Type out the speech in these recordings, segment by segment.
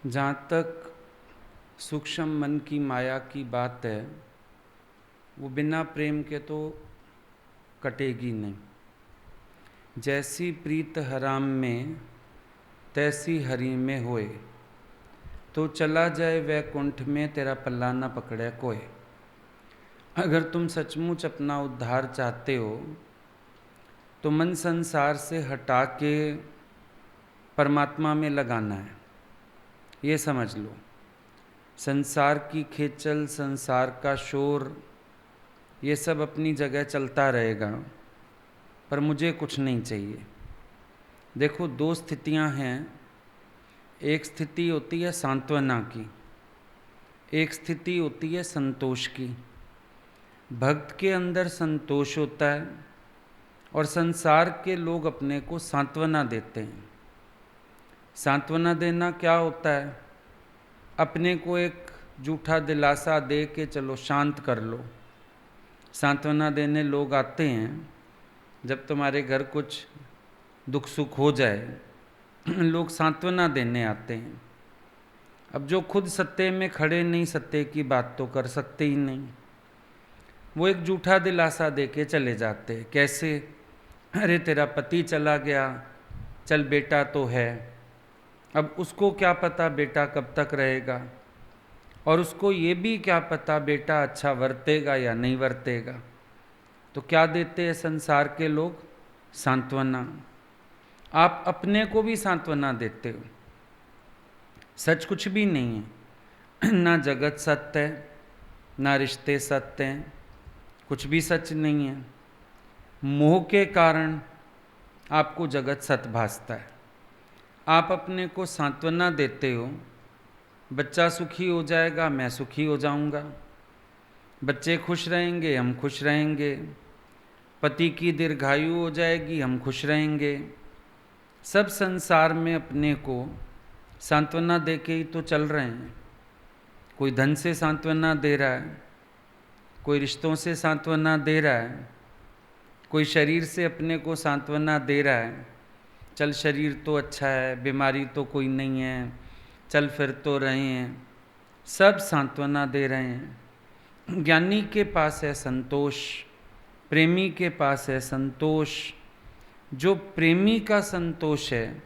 जहाँ तक सूक्ष्म मन की माया की बात है, वो बिना प्रेम के तो कटेगी नहीं। जैसी प्रीत हराम में तैसी हरि में होए, तो चला जाए वैकुंठ में तेरा पल्ला न पकड़े कोई। अगर तुम सचमुच अपना उद्धार चाहते हो तो मन संसार से हटा के परमात्मा में लगाना है, ये समझ लो। संसार की खेचल, संसार का शोर, ये सब अपनी जगह चलता रहेगा, पर मुझे कुछ नहीं चाहिए। देखो, दो स्थितियां हैं। एक स्थिति होती है सांत्वना की, एक स्थिति होती है संतोष की। भक्त के अंदर संतोष होता है और संसार के लोग अपने को सांत्वना देते हैं। सांत्वना देना क्या होता है? अपने को एक झूठा दिलासा दे के चलो शांत कर लो। सांत्वना देने लोग आते हैं जब तुम्हारे घर कुछ दुख सुख हो जाए, लोग सांत्वना देने आते हैं। अब जो खुद सत्य में खड़े नहीं, सत्य की बात तो कर सकते ही नहीं, वो एक झूठा दिलासा दे के चले जाते हैं। कैसे? अरे तेरा पति चला गया, चल बेटा तो है। अब उसको क्या पता बेटा कब तक रहेगा, और उसको ये भी क्या पता बेटा अच्छा वर्तेगा या नहीं वर्तेगा। तो क्या देते हैं संसार के लोग? सांत्वना। आप अपने को भी सांत्वना देते हो। सच कुछ भी नहीं है। ना जगत सत्य है, ना रिश्ते सत्य हैं, कुछ भी सच नहीं है। मोह के कारण आपको जगत सत्य भासता है। आप अपने को सांत्वना देते हो, बच्चा सुखी हो जाएगा, मैं सुखी हो जाऊंगा, बच्चे खुश रहेंगे, हम खुश रहेंगे, पति की दीर्घायु हो जाएगी, हम खुश रहेंगे। सब संसार में अपने को सांत्वना दे के ही तो चल रहे हैं। कोई धन से सांत्वना दे रहा है, कोई रिश्तों से सांत्वना दे रहा है, कोई शरीर से अपने को सांत्वना दे रहा है। चल शरीर तो अच्छा है, बीमारी तो कोई नहीं है, चल फिर तो रहे हैं। सब सांत्वना दे रहे हैं। ज्ञानी के पास है संतोष, प्रेमी के पास है संतोष। जो प्रेमी का संतोष है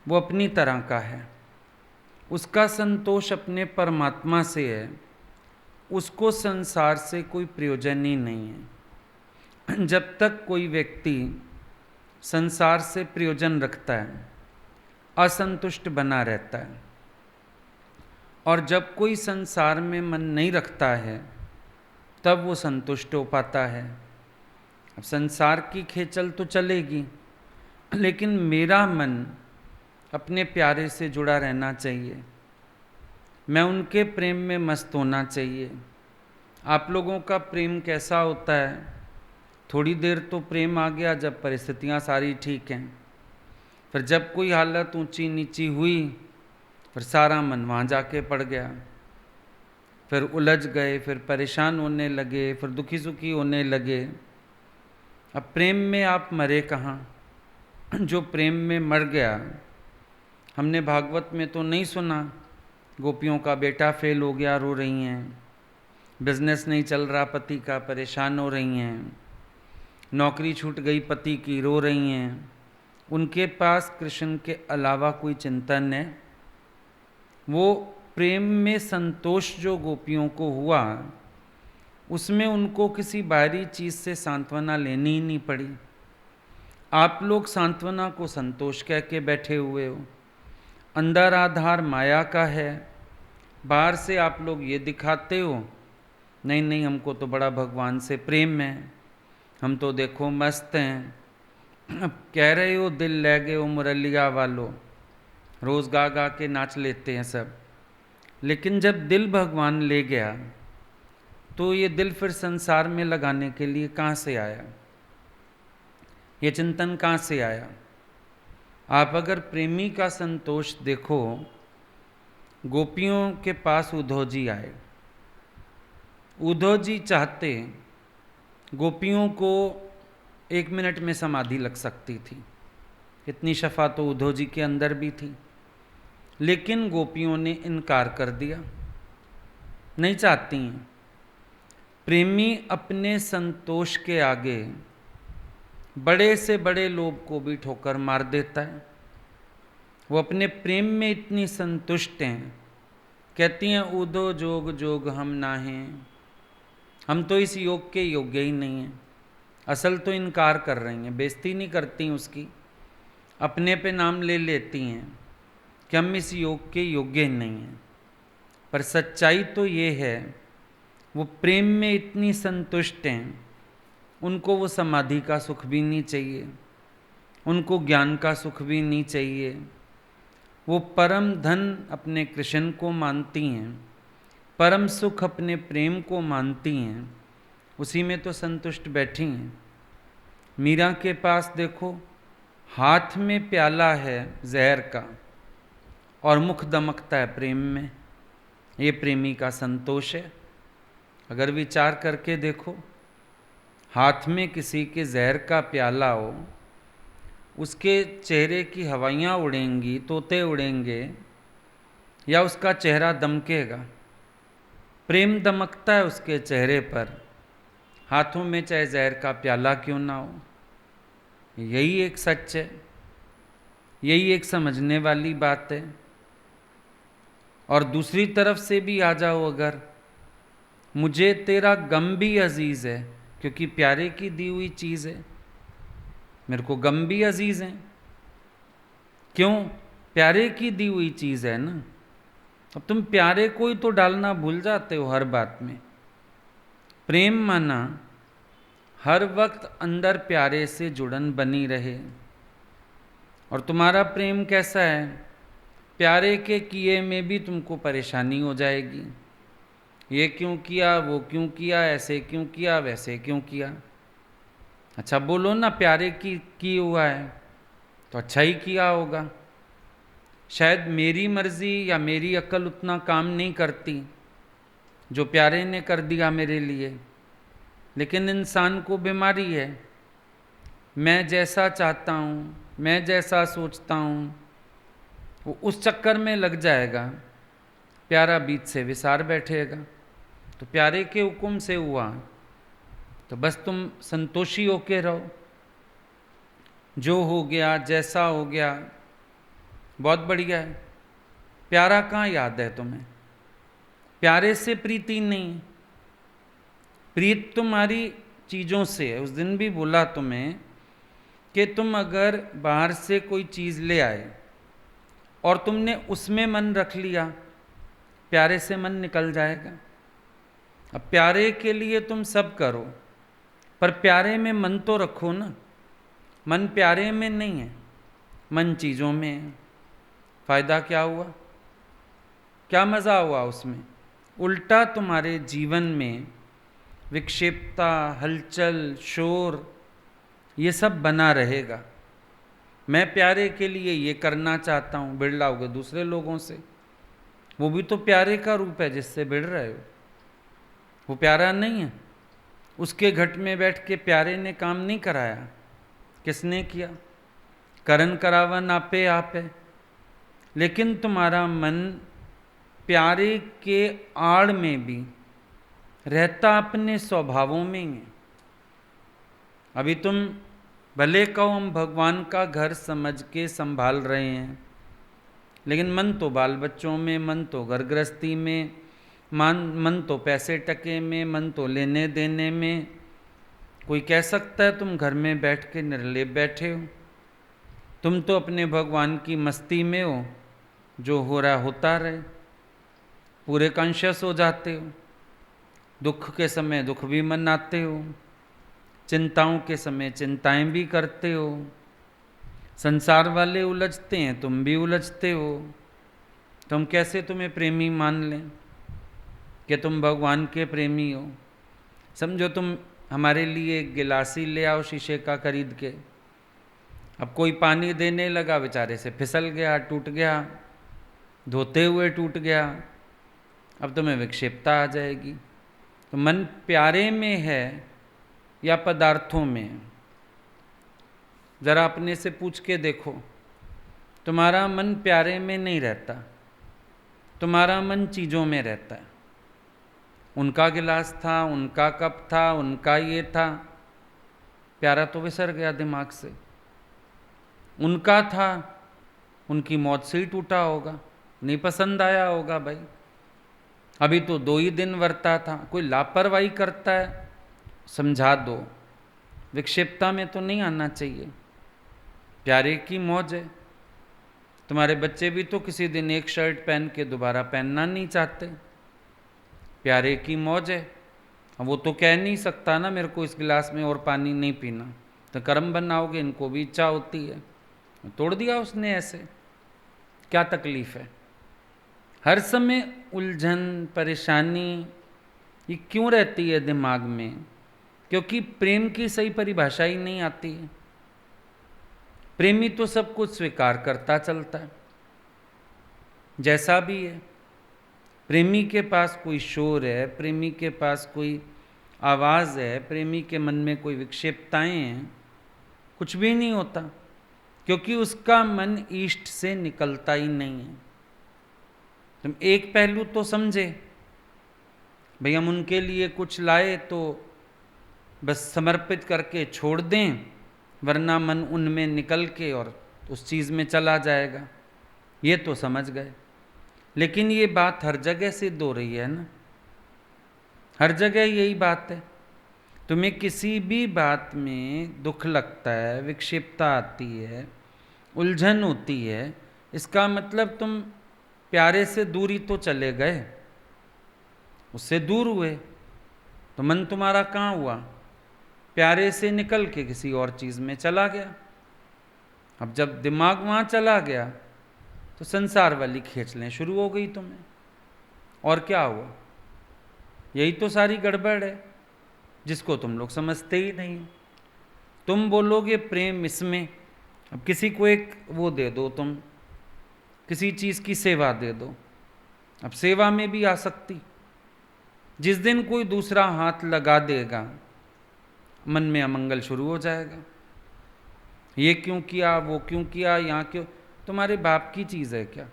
वो अपनी तरह का है, उसका संतोष अपने परमात्मा से है, उसको संसार से कोई प्रयोजन ही नहीं है। जब तक कोई व्यक्ति संसार से प्रयोजन रखता है, असंतुष्ट बना रहता है। और जब कोई संसार में मन नहीं रखता है, तब वो संतुष्ट हो पाता है। अब संसार की खेचल तो चलेगी, लेकिन मेरा मन अपने प्यारे से जुड़ा रहना चाहिए। मैं उनके प्रेम में मस्त होना चाहिए। आप लोगों का प्रेम कैसा होता है? थोड़ी देर तो प्रेम आ गया जब परिस्थितियां सारी ठीक हैं, फिर जब कोई हालत ऊंची नीची हुई, फिर सारा मन वहाँ जाके पड़ गया, फिर उलझ गए, फिर परेशान होने लगे, फिर दुखी सुखी होने लगे। अब प्रेम में आप मरे कहाँ? जो प्रेम में मर गया, हमने भागवत में तो नहीं सुना गोपियों का बेटा फेल हो गया, रो रही हैं, बिजनेस नहीं चल रहा पति का, परेशान हो रही हैं, नौकरी छूट गई पति की, रो रही हैं। उनके पास कृष्ण के अलावा कोई चिंतन है? वो प्रेम में संतोष जो गोपियों को हुआ, उसमें उनको किसी बाहरी चीज़ से सांत्वना लेनी ही नहीं पड़ी। आप लोग सांत्वना को संतोष कह के बैठे हुए हो। अंदर आधार माया का है, बाहर से आप लोग ये दिखाते हो नहीं नहीं हमको तो बड़ा भगवान से प्रेम है, हम तो देखो मस्त हैं। अब कह रहे हो दिल ले गए हो मुरलिया वालों, रोज़ गा गा के नाच लेते हैं सब। लेकिन जब दिल भगवान ले गया तो ये दिल फिर संसार में लगाने के लिए कहाँ से आया? ये चिंतन कहाँ से आया? आप अगर प्रेमी का संतोष देखो, गोपियों के पास उद्धव जी आए। उद्धव जी चाहते गोपियों को 1 मिनट में समाधि लग सकती थी, इतनी शफा तो उद्धव जी के अंदर भी थी। लेकिन गोपियों ने इनकार कर दिया, नहीं चाहती हैं। प्रेमी अपने संतोष के आगे बड़े से बड़े लोभ को भी ठोकर मार देता है। वो अपने प्रेम में इतनी संतुष्ट हैं, कहती हैं उदो जोग जोग हम ना हैं, हम तो इस योग के योग्य ही नहीं हैं। असल तो इनकार कर रही हैं, बेइज्जती नहीं करती उसकी, अपने पे नाम ले लेती हैं कि हम इस योग के योग्य ही नहीं हैं। पर सच्चाई तो ये है, वो प्रेम में इतनी संतुष्ट हैं, उनको वो समाधि का सुख भी नहीं चाहिए, उनको ज्ञान का सुख भी नहीं चाहिए। वो परम धन अपने कृष्ण को मानती हैं, परम सुख अपने प्रेम को मानती हैं, उसी में तो संतुष्ट बैठी हैं। मीरा के पास देखो, हाथ में प्याला है जहर का और मुख दमकता है प्रेम में, ये प्रेमी का संतोष है। अगर विचार करके देखो, हाथ में किसी के जहर का प्याला हो, उसके चेहरे की हवाइयाँ उड़ेंगी, तोते उड़ेंगे, या उसका चेहरा दमकेगा? प्रेम दमकता है उसके चेहरे पर, हाथों में चाहे जहर का प्याला क्यों ना हो। यही एक सच है, यही एक समझने वाली बात है। और दूसरी तरफ से भी आ जाओ, अगर मुझे तेरा गम भी अजीज़ है, क्योंकि प्यारे की दी हुई चीज़ है, मेरे को गम भी अजीज़ है। क्यों? प्यारे की दी हुई चीज़ है ना। अब तुम प्यारे को ही तो डालना भूल जाते हो हर बात में। प्रेम माना हर वक्त अंदर प्यारे से जुड़न बनी रहे। और तुम्हारा प्रेम कैसा है? प्यारे के किए में भी तुमको परेशानी हो जाएगी, ये क्यों किया, वो क्यों किया, ऐसे क्यों किया, वैसे क्यों किया। अच्छा बोलो ना, प्यारे की हुआ है तो अच्छा ही किया होगा। शायद मेरी मर्जी या मेरी अक्ल उतना काम नहीं करती जो प्यारे ने कर दिया मेरे लिए, लेकिन इंसान को बीमारी है, मैं जैसा चाहता हूँ, मैं जैसा सोचता हूँ, वो उस चक्कर में लग जाएगा, प्यारा बीच से विसार बैठेगा। तो प्यारे के हुक्म से हुआ तो बस तुम संतोषी होके रहो, जो हो गया जैसा हो गया बहुत बढ़िया है। प्यारा कहाँ याद है तुम्हें? प्यारे से प्रीति नहीं, प्रीत तुम्हारी चीज़ों से है। उस दिन भी बोला तुम्हें कि तुम अगर बाहर से कोई चीज़ ले आए और तुमने उसमें मन रख लिया, प्यारे से मन निकल जाएगा। अब प्यारे के लिए तुम सब करो, पर प्यारे में मन तो रखो ना। मन प्यारे में नहीं है, मन चीज़ों में है। फायदा क्या हुआ? क्या मज़ा हुआ उसमें? उल्टा तुम्हारे जीवन में विक्षेपता, हलचल, शोर, ये सब बना रहेगा। मैं प्यारे के लिए ये करना चाहता हूँ, भिड़ लाओगे दूसरे लोगों से। वो भी तो प्यारे का रूप है जिससे भिड़ रहे हो, वो प्यारा नहीं है। उसके घट में बैठ के प्यारे ने काम नहीं कराया, किसने किया? करन करावन आपे आप है। लेकिन तुम्हारा मन प्यारे के आड़ में भी रहता अपने स्वभावों में ही है। अभी तुम भले कहो हम भगवान का घर समझ के संभाल रहे हैं, लेकिन मन तो बाल बच्चों में, मन तो घर गृहस्थी में, मन तो पैसे टके में, मन तो लेने देने में। कोई कह सकता है तुम घर में बैठ के निर्लेप बैठे हो? तुम तो अपने भगवान की मस्ती में हो, जो हो रहा होता रहे, पूरे कॉन्शियस हो जाते हो। दुख के समय दुख भी मनाते हो, चिंताओं के समय चिंताएं भी करते हो। संसार वाले उलझते हैं, तुम भी उलझते हो। तो हम कैसे तुम्हें प्रेमी मान लें कि तुम भगवान के प्रेमी हो? समझो तुम हमारे लिए एक गिलासी ले आओ शीशे का खरीद के, अब कोई पानी देने लगा, बेचारे से फिसल गया, टूट गया, धोते हुए टूट गया, अब तुम्हें विक्षेपता आ जाएगी। तो मन प्यारे में है या पदार्थों में? जरा अपने से पूछ के देखो। तुम्हारा मन प्यारे में नहीं रहता, तुम्हारा मन चीज़ों में रहता है। उनका गिलास था, उनका कप था, उनका ये था, प्यारा तो विसर गया दिमाग से। उनका था, उनकी मौत से ही टूटा होगा, नहीं पसंद आया होगा भाई। अभी तो 2 ही दिन वर्ता था। कोई लापरवाही करता है, समझा दो। विक्षिप्तता में तो नहीं आना चाहिए। प्यारे की मौज है। तुम्हारे बच्चे भी तो किसी दिन एक शर्ट पहन के दोबारा पहनना नहीं चाहते। प्यारे की मौज है। अब वो तो कह नहीं सकता ना मेरे को इस गिलास में और पानी नहीं पीना, तो कर्म बनाओगे, इनको भी इच्छा होती है। तोड़ दिया उसने ऐसे, क्या तकलीफ है? हर समय उलझन, परेशानी ये क्यों रहती है दिमाग में? क्योंकि प्रेम की सही परिभाषा ही नहीं आती है। प्रेमी तो सब कुछ स्वीकार करता चलता है, जैसा भी है। प्रेमी के पास कोई शोर है, प्रेमी के पास कोई आवाज़ है, प्रेमी के मन में कोई विक्षेपताएं हैं, कुछ भी नहीं होता, क्योंकि उसका मन इष्ट से निकलता ही नहीं है। तुम एक पहलू तो समझे भाई, हम उनके लिए कुछ लाए तो बस समर्पित करके छोड़ दें, वरना मन उनमें निकल के और उस चीज़ में चला जाएगा, ये तो समझ गए। लेकिन ये बात हर जगह सिद्ध हो रही है ना, हर जगह यही बात है। तुम्हें किसी भी बात में दुख लगता है, विक्षिप्तता आती है, उलझन होती है, इसका मतलब तुम प्यारे से दूरी तो चले गए, उससे दूर हुए, तो मन तुम्हारा कहाँ हुआ? प्यारे से निकल के किसी और चीज़ में चला गया। अब जब दिमाग वहाँ चला गया तो संसार वाली खींचलें शुरू हो गई तुम्हें। और क्या हुआ? यही तो सारी गड़बड़ है, जिसको तुम लोग समझते ही नहीं। तुम बोलोगे प्रेम इसमें, अब किसी को एक वो दे दो, तुम किसी चीज़ की सेवा दे दो, अब सेवा में भी आसक्ति। जिस दिन कोई दूसरा हाथ लगा देगा, मन में अमंगल शुरू हो जाएगा। ये क्यों किया, वो क्यों किया, यहाँ क्यों? तुम्हारे बाप की चीज़ है क्या?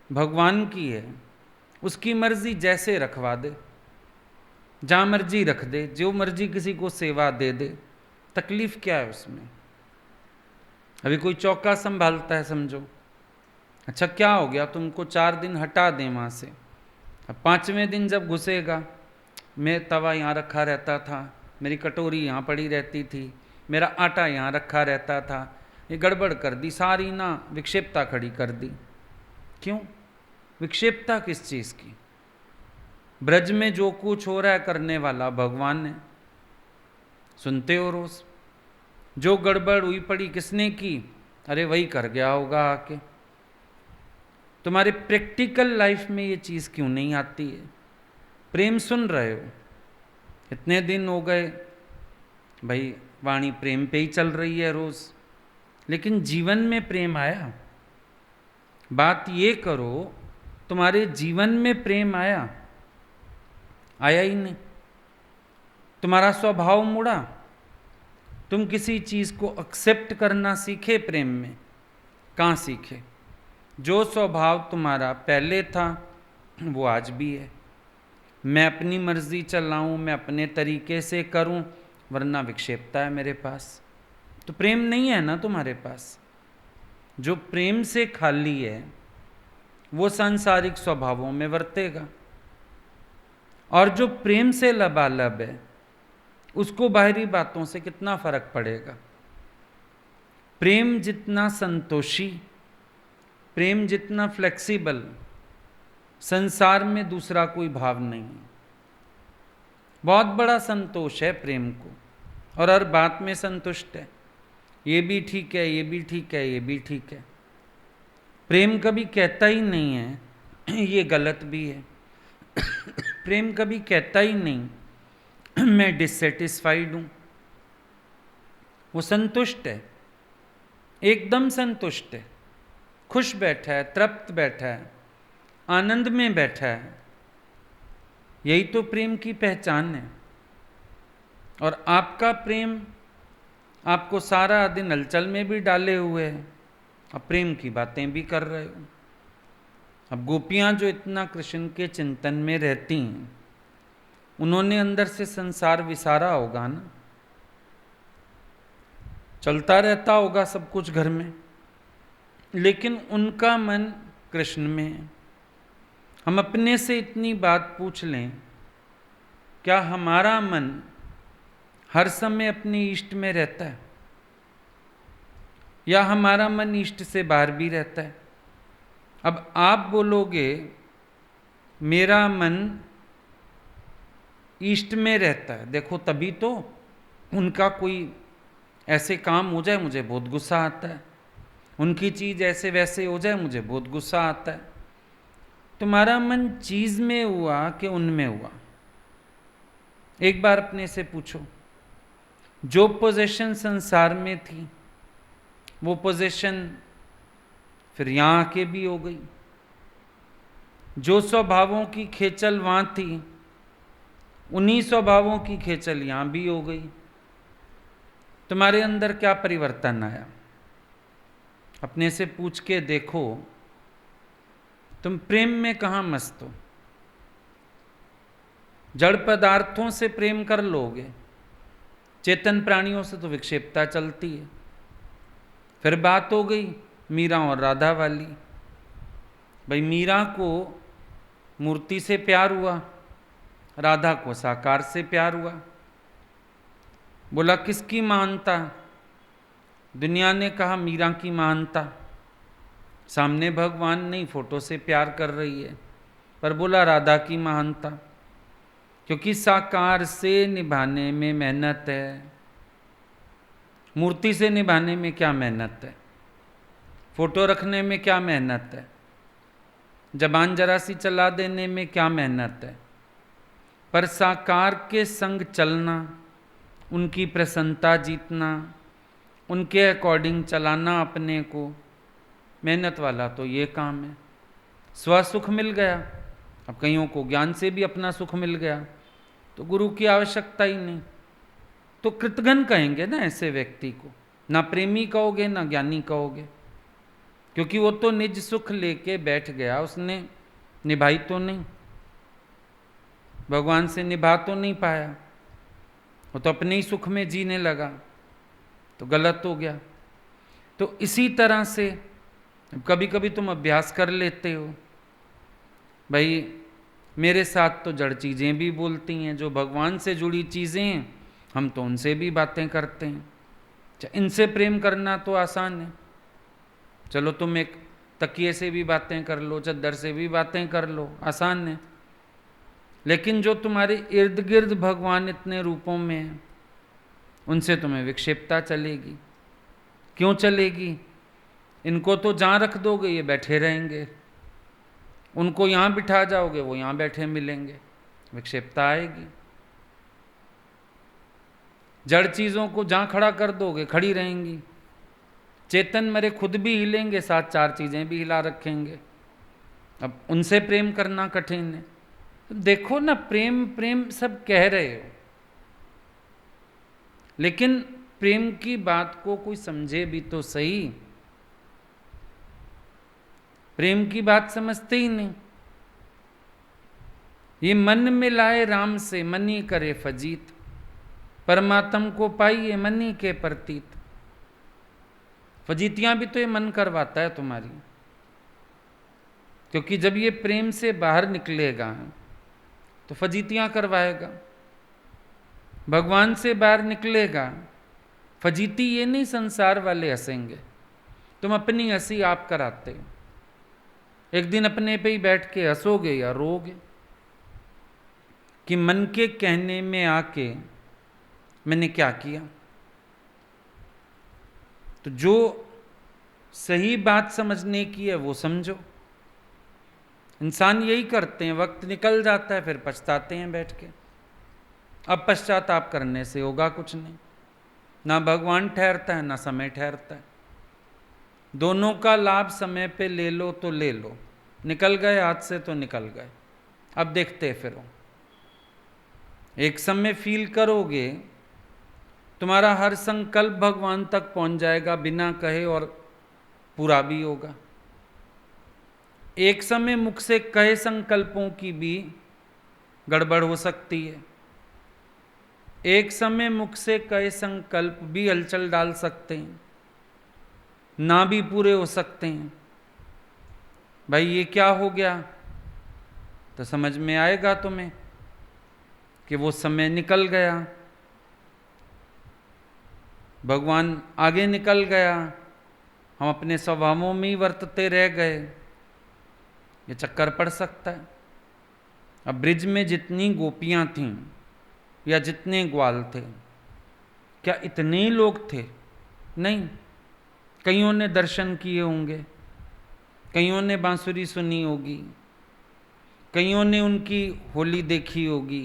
भगवान की है, उसकी मर्जी जैसे रखवा दे, जहाँ मर्जी रख दे, जो मर्जी किसी को सेवा दे दे, तकलीफ क्या है उसमें? अभी कोई चौका संभालता है समझो, अच्छा क्या हो गया, तुमको 4 दिन हटा दें वहाँ से, अब 5वें दिन जब घुसेगा, मैं तवा यहाँ रखा रहता था, मेरी कटोरी यहाँ पड़ी रहती थी, मेरा आटा यहाँ रखा रहता था, ये गड़बड़ कर दी सारी ना, विक्षेपता खड़ी कर दी। क्यों विक्षेपता? किस चीज़ की? ब्रज में जो कुछ हो रहा है करने वाला भगवान है, सुनते हो रोज। जो गड़बड़ हुई पड़ी किसने की? अरे वही कर गया होगा आके। तुम्हारे प्रैक्टिकल लाइफ में ये चीज़ क्यों नहीं आती है? प्रेम सुन रहे हो, इतने दिन हो गए भाई, वाणी प्रेम पे ही चल रही है रोज, लेकिन जीवन में प्रेम आया? बात ये करो, तुम्हारे जीवन में प्रेम आया? आया ही नहीं। तुम्हारा स्वभाव मुड़ा, तुम किसी चीज़ को एक्सेप्ट करना सीखे प्रेम में? कहाँ सीखे? जो स्वभाव तुम्हारा पहले था वो आज भी है, मैं अपनी मर्जी चलाऊं, मैं अपने तरीके से करूं, वरना विक्षेपता है मेरे पास। तो प्रेम नहीं है ना तुम्हारे पास। जो प्रेम से खाली है वो सांसारिक स्वभावों में वर्तेगा, और जो प्रेम से लबालब है उसको बाहरी बातों से कितना फर्क पड़ेगा। प्रेम जितना संतोषी, प्रेम जितना फ्लेक्सिबल, संसार में दूसरा कोई भाव नहीं है। बहुत बड़ा संतोष है प्रेम को, और हर बात में संतुष्ट है, ये भी ठीक है, ये भी ठीक है, ये भी ठीक है। प्रेम कभी कहता ही नहीं है ये गलत भी है। प्रेम कभी कहता ही नहीं मैं डिससेटिस्फाइड हूँ। वो संतुष्ट है, एकदम संतुष्ट है, खुश बैठा है, तृप्त बैठा है, आनंद में बैठा है। यही तो प्रेम की पहचान है। और आपका प्रेम आपको सारा दिन हलचल में भी डाले हुए है, अब प्रेम की बातें भी कर रहे हो। अब गोपियां जो इतना कृष्ण के चिंतन में रहती हैं, उन्होंने अंदर से संसार विसारा होगा ना, चलता रहता होगा सब कुछ घर में, लेकिन उनका मन कृष्ण में है। हम अपने से इतनी बात पूछ लें, क्या हमारा मन हर समय अपने इष्ट में रहता है, या हमारा मन इष्ट से बाहर भी रहता है? अब आप बोलोगे मेरा मन ईस्ट में रहता है, देखो तभी तो उनका कोई ऐसे काम हो जाए मुझे बहुत गुस्सा आता है, उनकी चीज ऐसे वैसे हो जाए मुझे बहुत गुस्सा आता है। तुम्हारा मन चीज में हुआ कि उनमें हुआ? एक बार अपने से पूछो। जो पोजीशन संसार में थी वो पोजीशन फिर यहां आके भी हो गई। जो स्वभावों की खेचल वहां थी, उन्हीं स्वभावों की खेचल यहां भी हो गई। तुम्हारे अंदर क्या परिवर्तन आया? अपने से पूछ के देखो, तुम प्रेम में कहां मस्त हो? जड़ पदार्थों से प्रेम कर लोगे, चेतन प्राणियों से तो विक्षेपता चलती है। फिर बात हो गई मीरा और राधा वाली। भाई मीरा को मूर्ति से प्यार हुआ, राधा को साकार से प्यार हुआ। बोला किसकी महानता? दुनिया ने कहा मीरा की महानता। सामने भगवान नहीं, फोटो से प्यार कर रही है, पर बोला राधा की महानता, क्योंकि साकार से निभाने में मेहनत है, मूर्ति से निभाने में क्या मेहनत है, फोटो रखने में क्या मेहनत है, जबान जरा सी चला देने में क्या मेहनत है, पर साकार के संग चलना, उनकी प्रसन्नता जीतना, उनके अकॉर्डिंग चलाना अपने को, मेहनत वाला तो ये काम है। स्वसुख मिल गया, अब कईयों को ज्ञान से भी अपना सुख मिल गया, तो गुरु की आवश्यकता ही नहीं। तो कृतघ्न कहेंगे ना ऐसे व्यक्ति को, ना प्रेमी कहोगे ना ज्ञानी कहोगे, क्योंकि वो तो निज सुख लेके बैठ गया, उसने निभाई तो नहीं, भगवान से निभा तो नहीं पाया, वो तो अपने ही सुख में जीने लगा, तो गलत हो गया। तो इसी तरह से कभी कभी तुम अभ्यास कर लेते हो, भाई मेरे साथ तो जड़ चीज़ें भी बोलती हैं, जो भगवान से जुड़ी चीज़ें हैं हम तो उनसे भी बातें करते हैं। इनसे प्रेम करना तो आसान है, चलो तुम एक तकिए से भी बातें कर लो, चद्दर से भी बातें कर लो, आसान है। लेकिन जो तुम्हारे इर्द गिर्द भगवान इतने रूपों में हैं, उनसे तुम्हें विक्षेपता चलेगी। क्यों चलेगी? इनको तो जहाँ रख दोगे ये बैठे रहेंगे, उनको यहाँ बिठा जाओगे वो यहाँ बैठे मिलेंगे, विक्षेपता आएगी। जड़ चीज़ों को जहाँ खड़ा कर दोगे खड़ी रहेंगी, चेतन मेरे खुद भी हिलेंगे, साथ चार चीज़ें भी हिला रखेंगे। अब उनसे प्रेम करना कठिन है। तो देखो ना, प्रेम प्रेम सब कह रहे हो, लेकिन प्रेम की बात को कोई समझे भी तो सही। प्रेम की बात समझते ही नहीं। ये मन मिलाए राम से मनी करे फजीत, परमात्म को पाइए मनी के प्रतीत। फजीतियां भी तो ये मन करवाता है तुम्हारी, क्योंकि जब ये प्रेम से बाहर निकलेगा तो फजीतियां करवाएगा। भगवान से बाहर निकलेगा, फजीती ये नहीं संसार वाले हंसेंगे, तुम अपनी हंसी आप कराते हो। एक दिन अपने पे ही बैठ के हंसोगे या रोगे कि मन के कहने में आके मैंने क्या किया। तो जो सही बात समझने की है वो समझो। इंसान यही करते हैं, वक्त निकल जाता है फिर पछताते हैं बैठ के। अब पश्चाताप करने से होगा कुछ नहीं, ना भगवान ठहरता है ना समय ठहरता है। दोनों का लाभ समय पे ले लो तो ले लो, निकल गए हाथ से तो निकल गए, अब देखते फिरो। एक समय फील करोगे तुम्हारा हर संकल्प भगवान तक पहुंच जाएगा बिना कहे, और पूरा भी होगा। एक समय मुख से कहे संकल्पों की भी गड़बड़ हो सकती है। एक समय मुख से कहे संकल्प भी हलचल डाल सकते हैं, ना भी पूरे हो सकते हैं। भाई ये क्या हो गया, तो समझ में आएगा तुम्हें कि वो समय निकल गया, भगवान आगे निकल गया, हम अपने स्वभावों में ही वर्तते रह गए। ये चक्कर पड़ सकता है। अब ब्रिज में जितनी गोपियां थीं या जितने ग्वाल थे, क्या इतने ही लोग थे? नहीं। कईयों ने दर्शन किए होंगे, कईयों ने बांसुरी सुनी होगी, कईयों ने उनकी होली देखी होगी,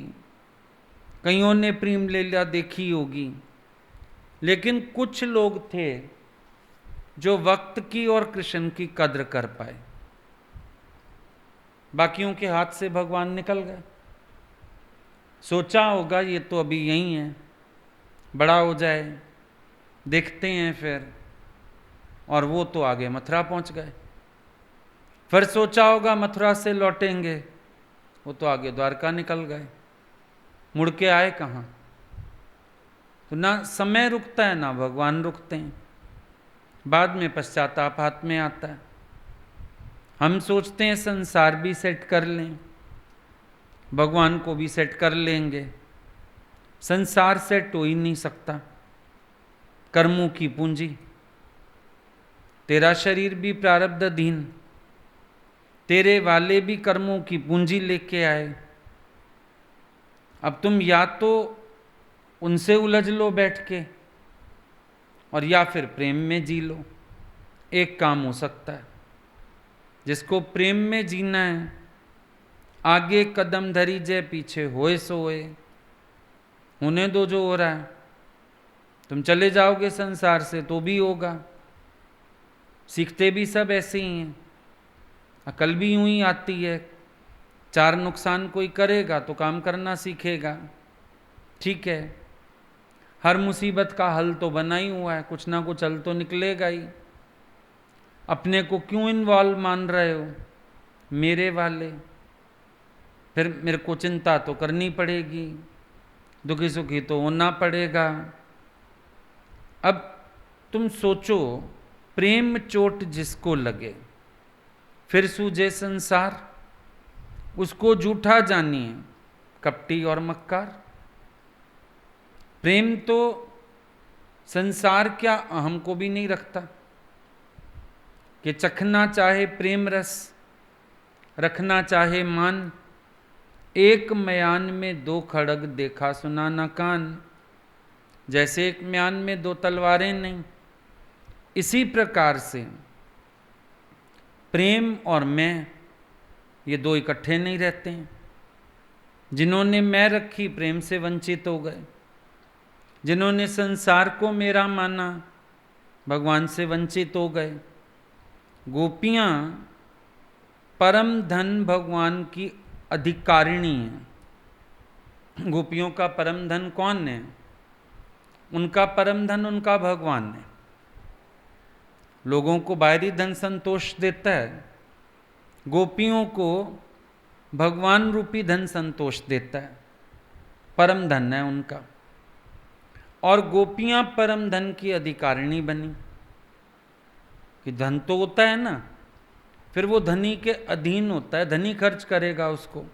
कईयों ने प्रेम लीला देखी होगी, लेकिन कुछ लोग थे जो वक्त की और कृष्ण की कद्र कर पाए। बाकियों के हाथ से भगवान निकल गए। सोचा होगा ये तो अभी यहीं है, बड़ा हो जाए देखते हैं फिर, और वो तो आगे मथुरा पहुंच गए। फिर सोचा होगा मथुरा से लौटेंगे, वो तो आगे द्वारका निकल गए। मुड़ के आए कहाँ? तो ना समय रुकता है ना भगवान रुकते हैं। बाद में पश्चाताप हाथ में आता है। हम सोचते हैं संसार भी सेट कर लें, भगवान को भी सेट कर लेंगे। संसार सेट हो ही नहीं सकता। कर्मों की पूंजी, तेरा शरीर भी प्रारब्ध अधीन, तेरे वाले भी कर्मों की पूंजी लेके आए। अब तुम या तो उनसे उलझ लो बैठ के, और या फिर प्रेम में जी लो। एक काम हो सकता है। जिसको प्रेम में जीना है, आगे कदम धरी जय पीछे होए सोए, होने दो जो हो रहा है। तुम चले जाओगे संसार से तो भी होगा। सीखते भी सब ऐसे ही हैं, अकल भी यूं ही आती है। चार नुकसान कोई करेगा तो काम करना सीखेगा, ठीक है। हर मुसीबत का हल तो बना ही हुआ है, कुछ ना कुछ हल तो निकलेगा ही। अपने को क्यों इन्वॉल्व मान रहे हो मेरे वाले? फिर मेरे को चिंता तो करनी पड़ेगी, दुखी सुखी तो होना पड़ेगा। अब तुम सोचो, प्रेम चोट जिसको लगे फिर सूझे संसार, उसको झूठा जानिए कपटी और मक्कार। प्रेम तो संसार क्या अहम को भी नहीं रखता कि चखना चाहे प्रेम रस, रखना चाहे मान। एक म्यान में दो खड़ग देखा सुना न कान। जैसे एक म्यान में दो तलवारें नहीं, इसी प्रकार से प्रेम और मैं, ये दो इकट्ठे नहीं रहते हैं। जिन्होंने मैं रखी प्रेम से वंचित हो गए, जिन्होंने संसार को मेरा माना भगवान से वंचित हो गए। गोपियां परम धन भगवान की अधिकारिणी हैं। गोपियों का परम धन कौन है? उनका परम धन उनका भगवान है। लोगों को बाहरी धन संतोष देता है, गोपियों को भगवान रूपी धन संतोष देता है। परम धन है उनका। और गोपियां परम धन की अधिकारिणी बनी कि धन तो होता है ना, फिर वो धनी के अधीन होता है, धनी खर्च करेगा उसको।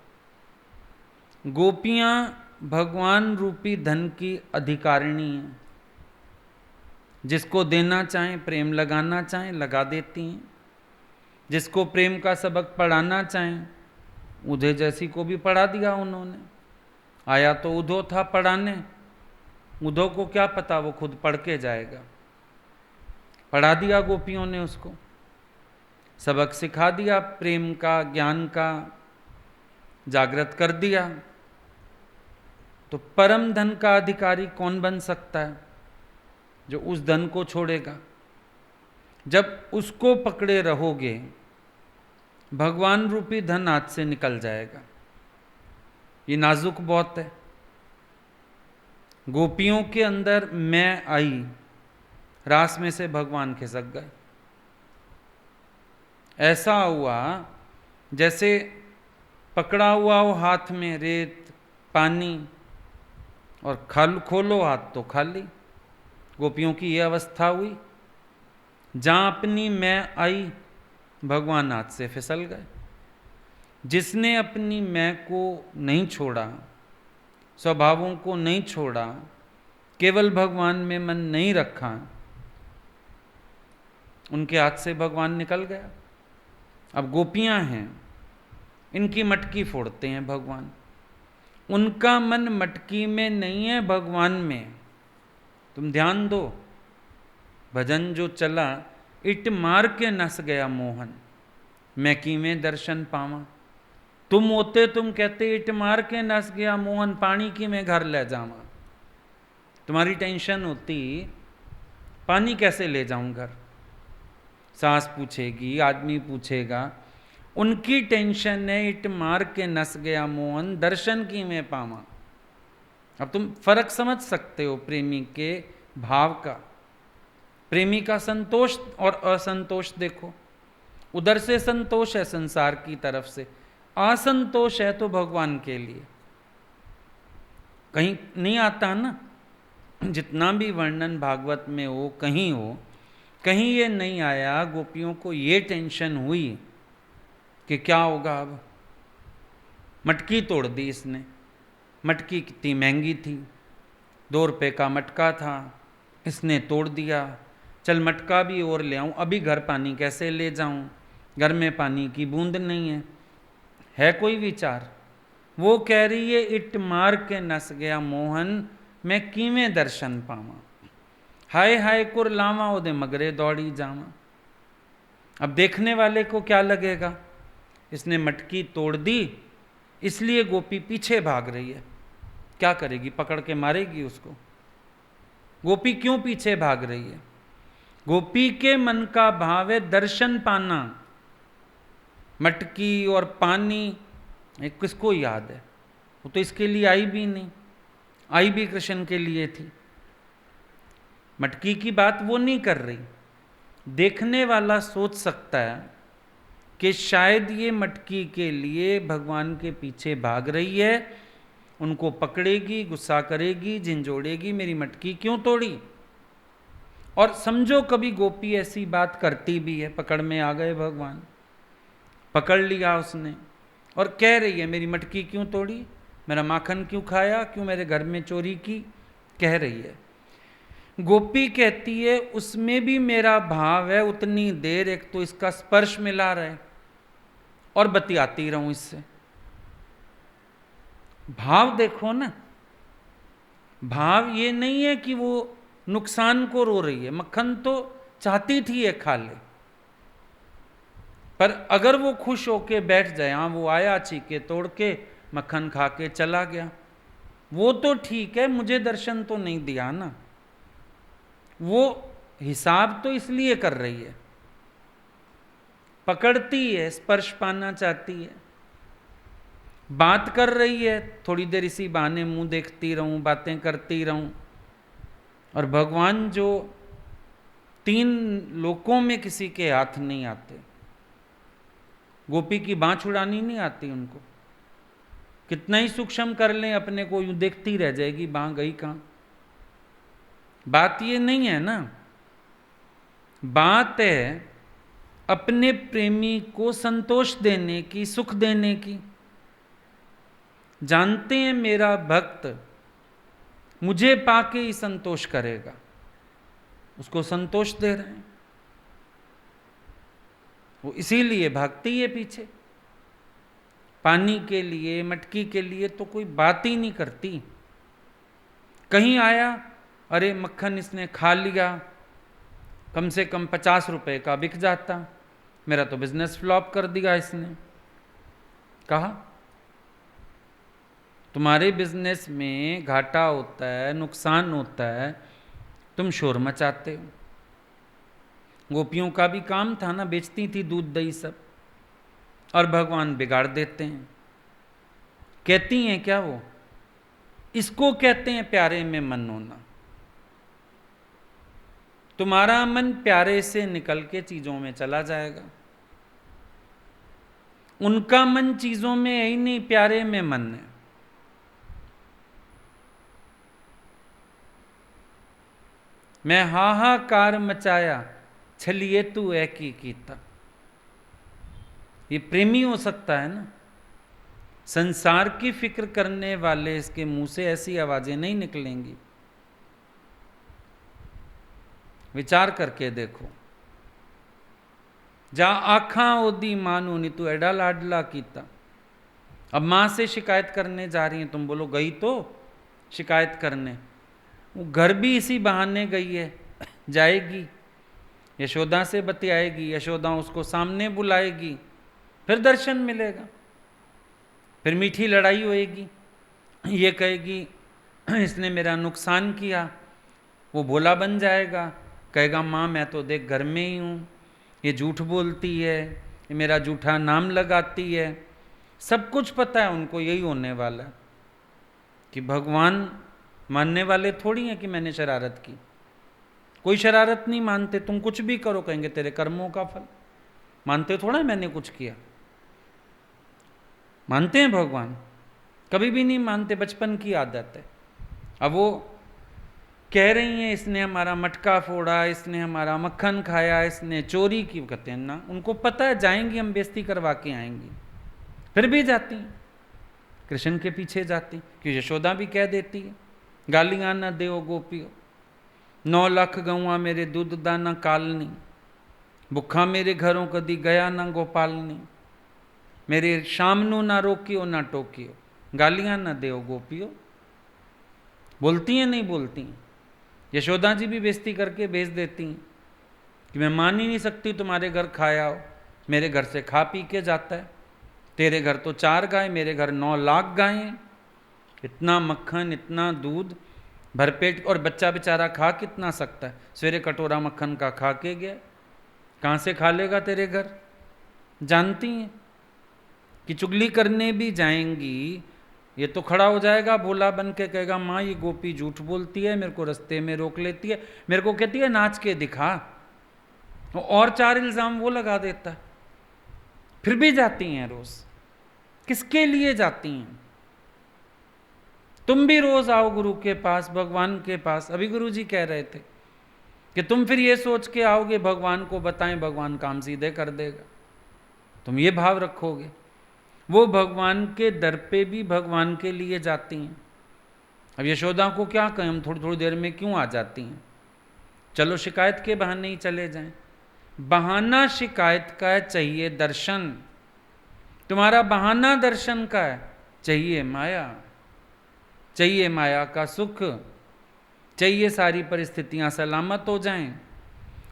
गोपियां भगवान रूपी धन की अधिकारिणी हैं। जिसको देना चाहें, प्रेम लगाना चाहें, लगा देती हैं। जिसको प्रेम का सबक पढ़ाना चाहें, उधे जैसी को भी पढ़ा दिया उन्होंने। आया तो उधो था पढ़ाने, उधो को क्या पता वो खुद पढ़ के जाएगा। पढ़ा दिया गोपियों ने उसको, सबक सिखा दिया, प्रेम का ज्ञान का जागृत कर दिया। तो परम धन का अधिकारी कौन बन सकता है? जो उस धन को छोड़ेगा। जब उसको पकड़े रहोगे, भगवान रूपी धन हाथ से निकल जाएगा। ये नाजुक बहुत है। गोपियों के अंदर मैं आई, रास में से भगवान खिसक गए। ऐसा हुआ जैसे पकड़ा हुआ हो हाथ में रेत पानी और खोलो हाथ तो खाली। गोपियों की यह अवस्था हुई। जहां अपनी मैं आई भगवान हाथ से फिसल गए। जिसने अपनी मैं को नहीं छोड़ा, स्वभावों को नहीं छोड़ा, केवल भगवान में मन नहीं रखा, उनके हाथ से भगवान निकल गया। अब गोपियां हैं, इनकी मटकी फोड़ते हैं भगवान। उनका मन मटकी में नहीं है, भगवान में। तुम ध्यान दो, भजन जो चला, इट मार के नस गया मोहन, मैं कीवें दर्शन पावा। तुम होते तुम कहते इट मार के नस गया मोहन, पानी की मैं घर ले जावा। तुम्हारी टेंशन होती पानी कैसे ले जाऊं घर, सास पूछेगी, आदमी पूछेगा। उनकी टेंशन है इट मार के नस गया मोहन, दर्शन की मैं पावा। अब तुम फर्क समझ सकते हो प्रेमी के भाव का। प्रेमी का संतोष और असंतोष देखो। उधर से संतोष है संसार की तरफ से, असंतोष है तो भगवान के लिए। कहीं नहीं आता ना, जितना भी वर्णन भागवत में हो, कहीं ये नहीं आया गोपियों को ये टेंशन हुई कि क्या होगा अब। मटकी तोड़ दी इसने। मटकी कितनी महंगी थी, 2 रुपए का मटका था, इसने तोड़ दिया। चल मटका भी और ले आऊं, अभी घर पानी कैसे ले जाऊं, घर में पानी की बूंद नहीं है कोई विचार। वो कह रही है इट मार के नस गया मोहन, मैं कीवें दर्शन पावा। हाय हाय कुर लावा ओदे मगरे दौड़ी जावा। अब देखने वाले को क्या लगेगा, इसने मटकी तोड़ दी इसलिए गोपी पीछे भाग रही है। क्या करेगी, पकड़ के मारेगी उसको। गोपी क्यों पीछे भाग रही है? गोपी के मन का भाव है दर्शन पाना। मटकी और पानी किसको याद है? वो तो इसके लिए आई भी नहीं, आई भी कृष्ण के लिए थी। मटकी की बात वो नहीं कर रही। देखने वाला सोच सकता है कि शायद ये मटकी के लिए भगवान के पीछे भाग रही है, उनको पकड़ेगी, गुस्सा करेगी, झिंझोड़ेगी, मेरी मटकी क्यों तोड़ी। और समझो कभी गोपी ऐसी बात करती भी है, पकड़ में आ गए भगवान, पकड़ लिया उसने और कह रही है मेरी मटकी क्यों तोड़ी, मेरा माखन क्यों खाया, क्यों मेरे घर में चोरी की, कह रही है। गोपी कहती है उसमें भी मेरा भाव है उतनी देर, एक तो इसका स्पर्श मिला रहे और बतियाती रहूं इससे। भाव देखो ना, भाव ये नहीं है कि वो नुकसान को रो रही है। मक्खन तो चाहती थी ये खा ले, पर अगर वो खुश होके बैठ जाए, हाँ वो आया चीके तोड़ के मक्खन खा के चला गया, वो तो ठीक है, मुझे दर्शन तो नहीं दिया ना। वो हिसाब तो इसलिए कर रही है, पकड़ती है, स्पर्श पाना चाहती है, बात कर रही है, थोड़ी देर इसी बहाने मुंह देखती रहूं, बातें करती रहूं। और भगवान जो 3 लोकों में किसी के हाथ नहीं आते, गोपी की बाँह छुड़ानी नहीं आती उनको। कितना ही सूक्ष्म कर लें अपने को, यूं देखती रह जाएगी बाँह गई कहाँ। बात ये नहीं है ना, बात है अपने प्रेमी को संतोष देने की, सुख देने की। जानते हैं मेरा भक्त मुझे पाके ही संतोष करेगा, उसको संतोष दे रहे हैं, वो इसीलिए भागती है पीछे। पानी के लिए, मटकी के लिए तो कोई बात ही नहीं करती। कहीं आया, अरे मक्खन इसने खा लिया, कम से कम 50 रुपए का बिक जाता, मेरा तो बिजनेस फ्लॉप कर दिया इसने। कहा तुम्हारे बिजनेस में घाटा होता है, नुकसान होता है, तुम शोर मचाते हो। गोपियों का भी काम था ना, बेचती थी दूध दही सब, और भगवान बिगाड़ देते हैं। कहती हैं क्या वो, इसको कहते हैं प्यारे में मन होना। तुम्हारा मन प्यारे से निकल के चीजों में चला जाएगा। उनका मन चीजों में है ही नहीं, प्यारे में मन है। मैं हाहाकार मचाया छलिए तू है की कीता। ये प्रेमी हो सकता है ना। संसार की फिक्र करने वाले इसके मुंह से ऐसी आवाजें नहीं निकलेंगी। विचार करके देखो। जा आखा ओदी मानू नी तू एडा लाडला कीता। अब मां से शिकायत करने जा रही है, तुम बोलो गई तो शिकायत करने, वो घर भी इसी बहाने गई है, जाएगी यशोदा से बतियाएगी, यशोदा उसको सामने बुलाएगी, फिर दर्शन मिलेगा, फिर मीठी लड़ाई होएगी। ये कहेगी इसने मेरा नुकसान किया, वो भोला बन जाएगा, कहेगा माँ मैं तो देख घर में ही हूँ, ये झूठ बोलती है, ये मेरा झूठा नाम लगाती है। सब कुछ पता है उनको, यही होने वाला है कि भगवान मानने वाले थोड़ी हैं कि मैंने शरारत की। कोई शरारत नहीं मानते, तुम कुछ भी करो कहेंगे तेरे कर्मों का फल। मानते थोड़ा मैंने कुछ किया, मानते हैं भगवान? कभी भी नहीं मानते, बचपन की आदत है। अब वो कह रही हैं इसने हमारा मटका फोड़ा, इसने हमारा मक्खन खाया, इसने चोरी की, कहते हैं ना उनको पता है जाएंगी हम बेइज्जती करवा के आएंगी, फिर भी जाती हैं कृष्ण के पीछे जाती, कि यशोदा भी कह देती है गालियां न देओ गोपियो, 9 लाख गौआ मेरे दूध दाना कालनी, भुखा मेरे घरों कदी गया ना गोपालनी, मेरे शाम नू ना रोकियो ना टोकियो, गालियां ना देओ गोपियो। बोलती हैं नहीं बोलती हैं? यशोदा जी भी बेइज्जती करके भेज देती हैं कि मैं मान ही नहीं सकती तुम्हारे घर खाया हो, मेरे घर से खा पी के जाता है, तेरे घर तो 4 गाय, मेरे घर 9 लाख गाय हैं, इतना मक्खन इतना दूध भरपेट, और बच्चा बेचारा खा कितना सकता है, सवेरे कटोरा मक्खन का खा के गया, कहाँ से खा लेगा तेरे घर। जानती हैं कि चुगली करने भी जाएंगी, ये तो खड़ा हो जाएगा भोला बन के, कहेगा माँ ये गोपी झूठ बोलती है, मेरे को रास्ते में रोक लेती है, मेरे को कहती है नाच के दिखा, और 4 इल्ज़ाम वो लगा देता है, फिर भी जाती हैं रोज। किसके लिए जाती हैं? तुम भी रोज आओ गुरु के पास, भगवान के पास। अभी गुरु जी कह रहे थे कि तुम फिर ये सोच के आओगे भगवान को बताएं, भगवान काम सीधे कर देगा, तुम ये भाव रखोगे। वो भगवान के दर पे भी भगवान के लिए जाती हैं। अब यशोदा को क्या कहें, हम थोड़ी थोड़ी देर में क्यों आ जाती हैं? चलो शिकायत के बहाने ही चले जाएं। बहाना शिकायत का है, चाहिए दर्शन। तुम्हारा बहाना दर्शन का है, चाहिए माया, चाहिए माया का सुख, चाहिए सारी परिस्थितियां सलामत हो जाएं,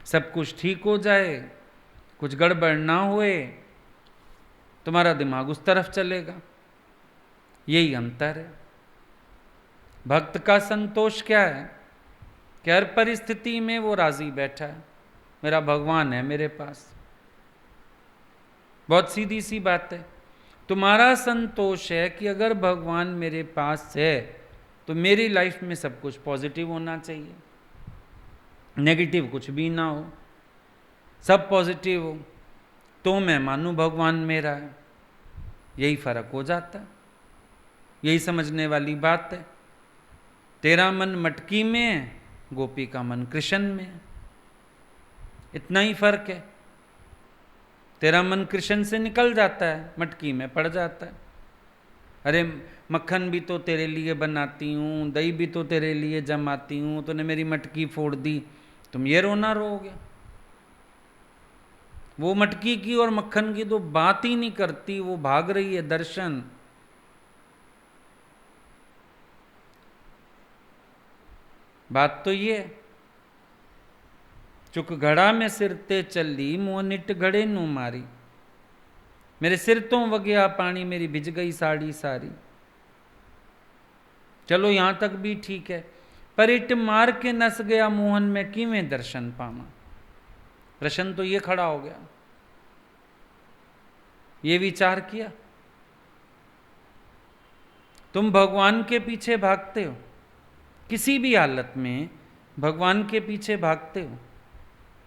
सब कुछ ठीक हो जाए, कुछ गड़बड़ ना होए, तुम्हारा दिमाग उस तरफ चलेगा। यही अंतर है। भक्त का संतोष क्या है कि हर परिस्थिति में वो राजी बैठा है, मेरा भगवान है मेरे पास। बहुत सीधी सी बात है। तुम्हारा संतोष है कि अगर भगवान मेरे पास है तो मेरी लाइफ में सब कुछ पॉजिटिव होना चाहिए, नेगेटिव कुछ भी ना हो, सब पॉजिटिव हो, तो मैं मानूं भगवान मेरा है। यही फर्क हो जाता है, यही समझने वाली बात है। तेरा मन मटकी में है, गोपी का मन कृष्ण में है, इतना ही फर्क है। तेरा मन कृष्ण से निकल जाता है, मटकी में पड़ जाता है। अरे मक्खन भी तो तेरे लिए बनाती हूँ, दही भी तो तेरे लिए जमाती हूँ, तूने मेरी मटकी फोड़ दी, तुम ये रोना रोओगे? वो मटकी की और मक्खन की तो बात ही नहीं करती, वो भाग रही है दर्शन। बात तो ये, चुक घड़ा में सिरते चली, मुँह निट घड़े नू मारी, मेरे सिर तो वगया पानी, मेरी भिज गई साड़ी सारी। चलो यहां तक भी ठीक है, पर इट मार के नस गया मोहन में, किवें दर्शन पामा। प्रश्न तो ये खड़ा हो गया, ये विचार किया? तुम भगवान के पीछे भागते हो, किसी भी हालत में भगवान के पीछे भागते हो।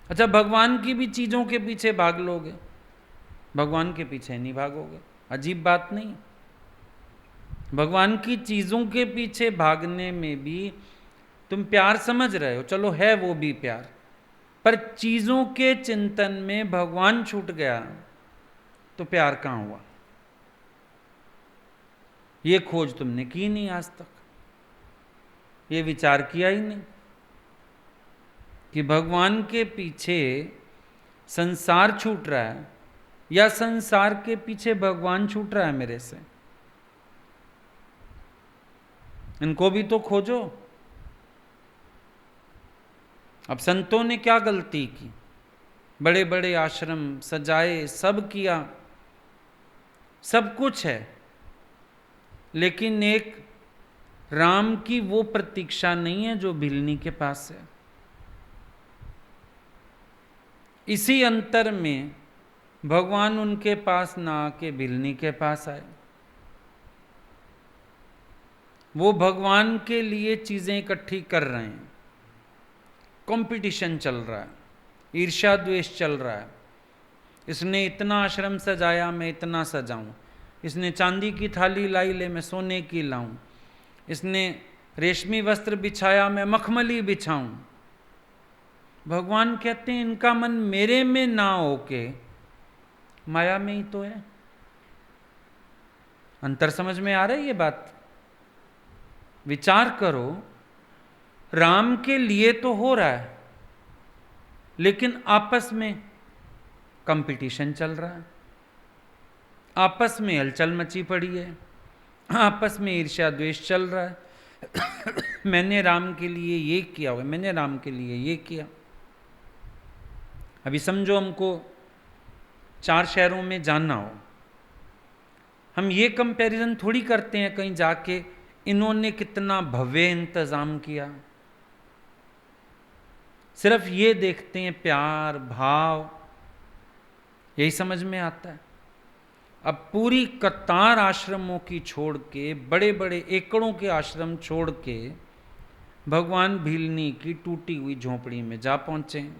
अच्छा, भगवान की भी चीजों के पीछे भाग लोगे भगवान के पीछे नहीं भागोगे। अजीब बात नहीं? भगवान की चीजों के पीछे भागने में भी तुम प्यार समझ रहे हो, चलो है वो भी प्यार, पर चीजों के चिंतन में भगवान छूट गया तो प्यार कहां हुआ? ये खोज तुमने की नहीं आज तक, ये विचार किया ही नहीं कि भगवान के पीछे संसार छूट रहा है या संसार के पीछे भगवान छूट रहा है मेरे से। इनको भी तो खोजो। अब संतों ने क्या गलती की? बड़े बड़े आश्रम सजाए, सब किया, सब कुछ है, लेकिन एक राम की वो प्रतीक्षा नहीं है जो भिलनी के पास है। इसी अंतर में भगवान उनके पास ना आके भिलनी के पास आए। वो भगवान के लिए चीजें इकट्ठी कर रहे हैं, कंपटीशन चल रहा है, ईर्ष्या द्वेष चल रहा है। इसने इतना आश्रम सजाया, मैं इतना सजाऊं। इसने चांदी की थाली लाई, ले मैं सोने की लाऊं। इसने रेशमी वस्त्र बिछाया, मैं मखमली बिछाऊं। भगवान कहते हैं इनका मन मेरे में ना होके माया में ही तो है। अंतर समझ में आ रहा है ये बात? विचार करो, राम के लिए तो हो रहा है, लेकिन आपस में कंपटीशन चल रहा है, आपस में हलचल मची पड़ी है, आपस में ईर्ष्या द्वेष चल रहा है। मैंने राम के लिए ये किया हुआ, मैंने राम के लिए ये किया। अभी समझो हमको 4 शहरों में जाना हो, हम ये कंपैरिजन थोड़ी करते हैं कहीं जाके इन्होंने कितना भव्य इंतजाम किया। सिर्फ ये देखते हैं प्यार भाव, यही समझ में आता है। अब पूरी कतार आश्रमों की छोड़ के, बड़े बड़े एकड़ों के आश्रम छोड़ के भगवान भिलनी की टूटी हुई झोपड़ी में जा पहुंचे,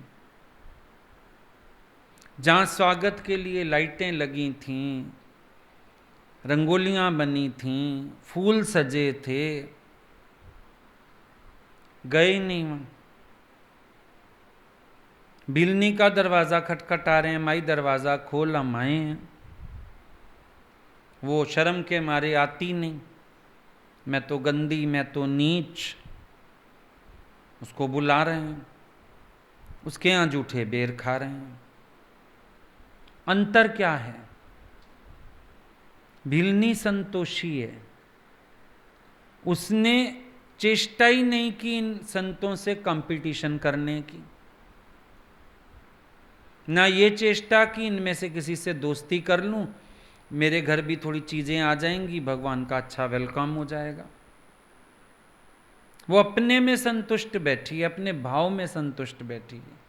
जहां स्वागत के लिए लाइटें लगी थीं, रंगोलियां बनी थीं, फूल सजे थे। गए नहीं वहां। भिलनी का दरवाजा खटखटा रहे हैं, माई दरवाजा खोल, हम आए हैं। वो शर्म के मारे आती नहीं, मैं तो गंदी, मैं तो नीच। उसको बुला रहे हैं, उसके यहां जूठे बेर खा रहे हैं। अंतर क्या है? भिलनी संतोषी है, उसने चेष्टा ही नहीं की इन संतों से कंपटीशन करने की, ना ये चेष्टा कि इनमें से किसी से दोस्ती कर लूं, मेरे घर भी थोड़ी चीजें आ जाएंगी, भगवान का अच्छा वेलकम हो जाएगा। वो अपने में संतुष्ट बैठी है, अपने भाव में संतुष्ट बैठी है।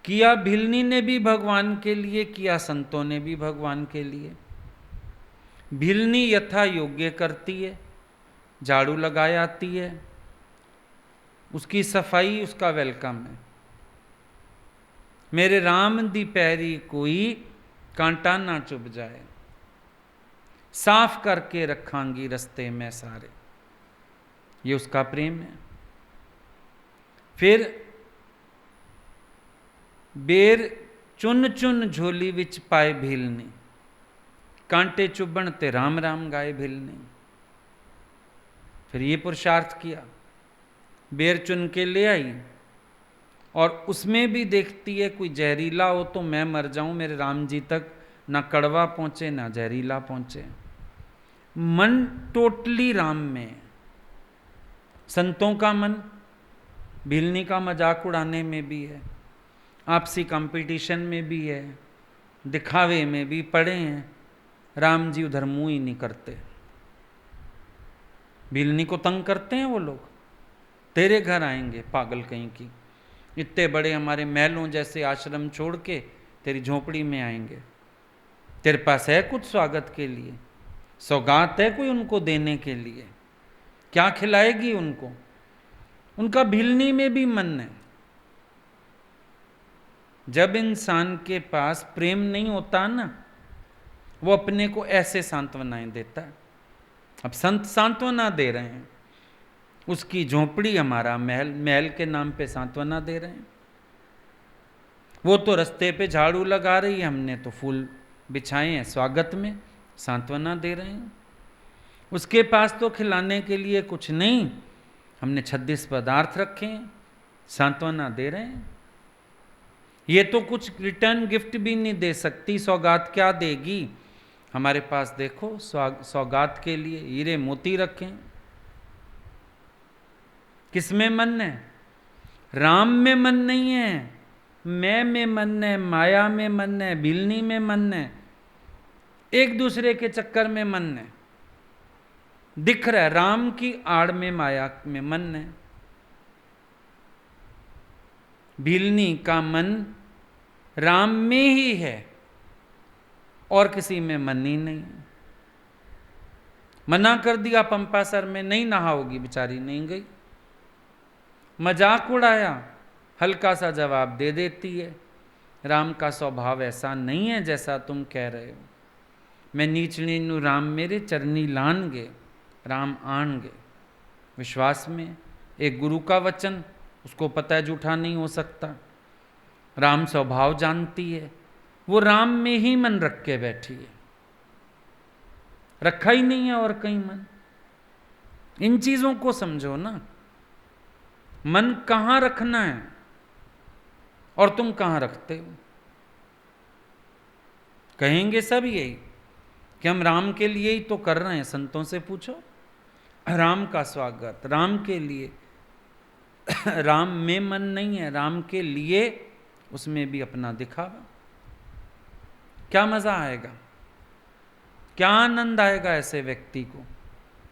किया भिलनी ने भी भगवान के लिए, किया संतों ने भी भगवान के लिए। भिलनी यथा योग्य करती है, झाड़ू लगाए आती है, उसकी सफाई उसका वेलकम है। मेरे राम दी पैरी कोई कांटा ना चुभ जाए, साफ करके रखांगी रस्ते में सारे, ये उसका प्रेम है। फिर बेर चुन चुन झोली विच पाए भिलनी, कांटे चुभण ते राम राम गाए भिलनी। फिर ये पुरुषार्थ किया, बेर चुन के ले आई, और उसमें भी देखती है कोई जहरीला हो तो मैं मर जाऊं, मेरे राम जी तक ना कड़वा पहुंचे ना जहरीला पहुंचे। मन टोटली राम में। संतों का मन भिलनी का मजाक उड़ाने में भी है, आपसी कंपटीशन में भी है, दिखावे में भी पड़े हैं। राम जी उधर मुंह ही नहीं करते, भिलनी को तंग करते हैं वो लोग। तेरे घर आएंगे पागल कहीं की, इतने बड़े हमारे महलों जैसे आश्रम छोड़ के तेरी झोपड़ी में आएंगे। तेरे पास है कुछ स्वागत के लिए? सौगात है कोई उनको देने के लिए? क्या खिलाएगी उनको? उनका भिलनी में भी मन है। जब इंसान के पास प्रेम नहीं होता ना, वो अपने को ऐसे सांत्वनाएं देता है। अब संत सांत्वना दे रहे हैं, उसकी झोपड़ी हमारा महल, महल के नाम पे सांत्वना दे रहे हैं। वो तो रास्ते पे झाड़ू लगा रही है, हमने तो फूल बिछाए हैं स्वागत में, सांत्वना दे रहे हैं। उसके पास तो खिलाने के लिए कुछ नहीं, हमने 26 पदार्थ रखे हैं, सांत्वना दे रहे हैं। ये तो कुछ रिटर्न गिफ्ट भी नहीं दे सकती, सौगात क्या देगी। हमारे पास देखो सौगात के लिए हीरे मोती रखें। किसमें मन है? राम में मन नहीं है, मैं में मन है, माया में मन है, भिलनी में मन है, एक दूसरे के चक्कर में मन है। दिख रहा है राम की आड़ में माया में मन है। भिलनी का मन राम में ही है और किसी में मन ही नहीं। मना कर दिया पंपासर में, नहीं नहाओगी, बेचारी नहीं गई। मजाक उड़ाया, हल्का सा जवाब दे देती है, राम का स्वभाव ऐसा नहीं है जैसा तुम कह रहे हो। मैं नीचनी नु राम मेरे चरनी लान गे, राम आन गे। विश्वास में एक गुरु का वचन, उसको पता है झूठा नहीं हो सकता। राम स्वभाव जानती है, वो राम में ही मन रख के बैठी है, रखा ही नहीं है और कहीं मन। इन चीजों को समझो ना, मन कहां रखना है और तुम कहां रखते हो। कहेंगे सब यही कि हम राम के लिए ही तो कर रहे हैं। संतों से पूछो, राम का स्वागत, राम के लिए। राम में मन नहीं है, राम के लिए, उसमें भी अपना दिखावा। क्या मजा आएगा, क्या आनंद आएगा ऐसे व्यक्ति को,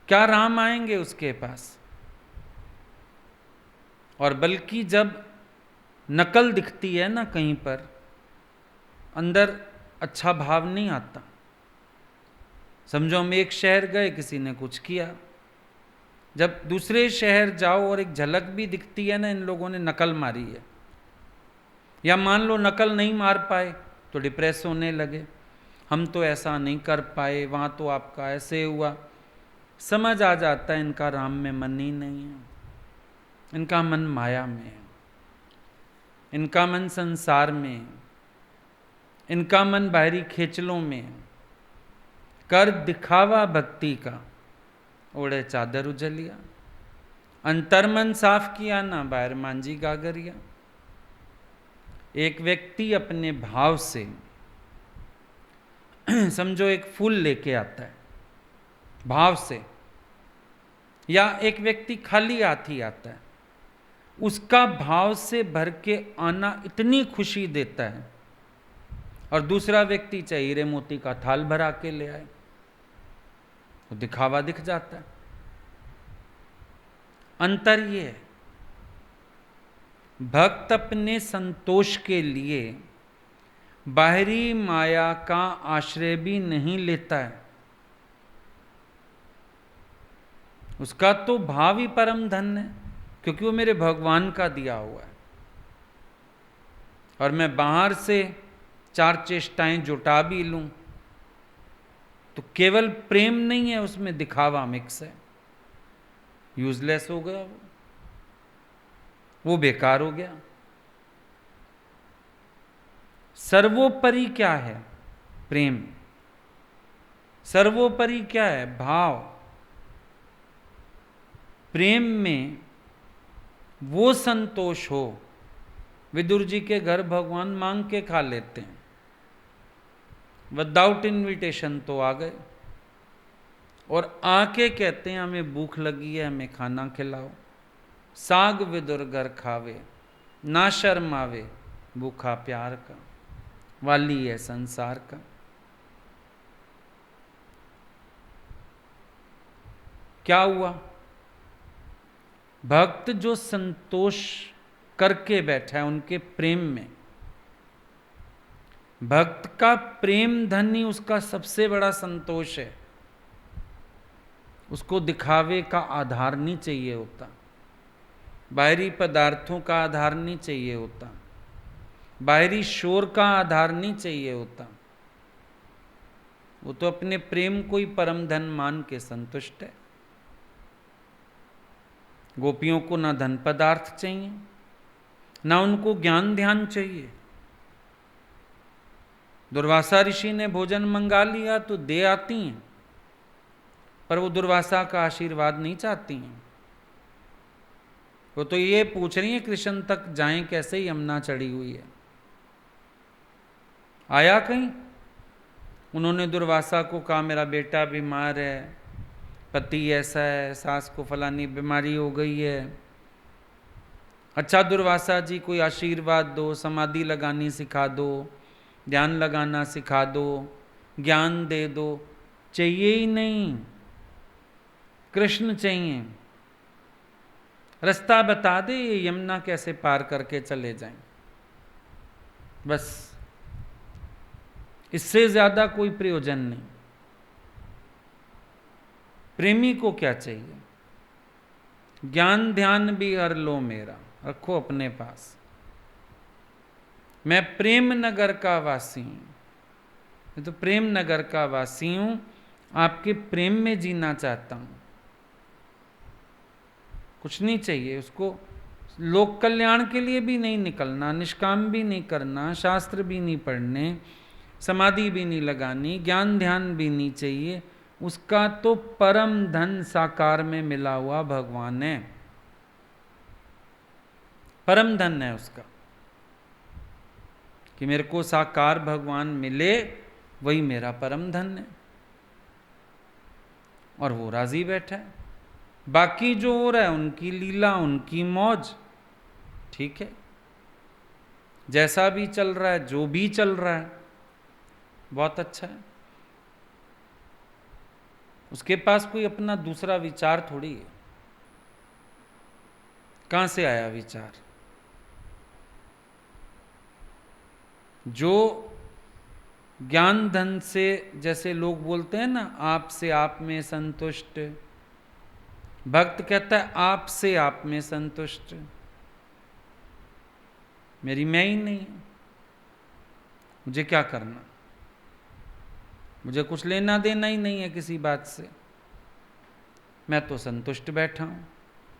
क्या राम आएंगे उसके पास। और बल्कि जब नकल दिखती है ना कहीं पर, अंदर अच्छा भाव नहीं आता। समझो हम एक शहर गए, किसी ने कुछ किया, जब दूसरे शहर जाओ और एक झलक भी दिखती है ना, इन लोगों ने नकल मारी है, या मान लो नकल नहीं मार पाए तो डिप्रेस होने लगे, हम तो ऐसा नहीं कर पाए, वहाँ तो आपका ऐसे हुआ। समझ आ जाता है इनका राम में मन ही नहीं है, इनका मन माया में है, इनका मन संसार में है, इनका मन बाहरी खेचलों में है। कर दिखावा भक्ति का, ओढ़े चादर उजलिया। अंतर मन साफ किया ना, बाहर मांझी गागरिया। एक व्यक्ति अपने भाव से समझो एक फूल लेके आता है भाव से, या एक व्यक्ति खाली हाथ ही आता है, उसका भाव से भर के आना इतनी खुशी देता है, और दूसरा व्यक्ति चाहे हीरे मोती का थाल भरा के ले आए, तो दिखावा दिख जाता है। अंतर ये है, भक्त अपने संतोष के लिए बाहरी माया का आश्रय भी नहीं लेता है, उसका तो भाव ही परम धन है, क्योंकि वो मेरे भगवान का दिया हुआ है। और मैं बाहर से चार चेष्टाएं जुटा भी लूं तो केवल प्रेम नहीं है, उसमें दिखावा मिक्स है, यूजलेस हो गया वो बेकार हो गया। सर्वोपरि क्या है? प्रेम। सर्वोपरि क्या है? भाव। प्रेम में वो संतोष हो, विदुर जी के घर भगवान मांग के खा लेते हैं, विदाउट इनविटेशन तो आ गए, और आके कहते हैं हमें भूख लगी है, हमें खाना खिलाओ। साग विदुर घर खावे, ना शर्मावे, भूखा प्यार का, वाली है संसार का। क्या हुआ? भक्त जो संतोष करके बैठा है उनके प्रेम में, भक्त का प्रेम धन ही उसका सबसे बड़ा संतोष है। उसको दिखावे का आधार नहीं चाहिए होता, बाहरी पदार्थों का आधार नहीं चाहिए होता, बाहरी शोर का आधार नहीं चाहिए होता। वो तो अपने प्रेम को ही परम धन मान के संतुष्ट है। गोपियों को ना धन पदार्थ चाहिए, ना उनको ज्ञान ध्यान चाहिए। दुर्वासा ऋषि ने भोजन मंगा लिया तो दे आती हैं, पर वो दुर्वासा का आशीर्वाद नहीं चाहती हैं। वो तो ये पूछ रही हैं कृष्ण तक जाएं कैसे, ही यमुना चढ़ी हुई है, आया कहीं? उन्होंने दुर्वासा को कहा मेरा बेटा बीमार है, पति ऐसा है, सास को फलानी बीमारी हो गई है। अच्छा दुर्वासा जी कोई आशीर्वाद दो, समाधि लगानी सिखा दो, ध्यान लगाना सिखा दो, ज्ञान दे दो। चाहिए ही नहीं, कृष्ण चाहिए। रास्ता बता दे, ये यमुना कैसे पार करके चले जाएं, बस। इससे ज्यादा कोई प्रयोजन नहीं। प्रेमी को क्या चाहिए? ज्ञान ध्यान भी हर लो मेरा, रखो अपने पास। मैं प्रेम नगर का वासी हूं, मैं तो प्रेम नगर का वासी हूं, आपके प्रेम में जीना चाहता हूं। कुछ नहीं चाहिए उसको, लोक कल्याण के लिए भी नहीं निकलना, निष्काम भी नहीं करना, शास्त्र भी नहीं पढ़ने, समाधि भी नहीं लगानी, ज्ञान ध्यान भी नहीं चाहिए। उसका तो परम धन साकार में मिला हुआ भगवान है, परम धन है उसका, कि मेरे को साकार भगवान मिले, वही मेरा परम धन है। और वो राजी बैठा है। बाकी जो हो रहा है उनकी लीला, उनकी मौज, ठीक है। जैसा भी चल रहा है, जो भी चल रहा है, बहुत अच्छा है। उसके पास कोई अपना दूसरा विचार थोड़ी है। कहां से आया विचार? जो ज्ञान धन से, जैसे लोग बोलते हैं ना, आप से आप में संतुष्ट, भक्त कहता है आप से आप में संतुष्ट। मेरी मैं ही नहीं है, मुझे क्या करना? मुझे कुछ लेना देना ही नहीं है किसी बात से, मैं तो संतुष्ट बैठा हूं।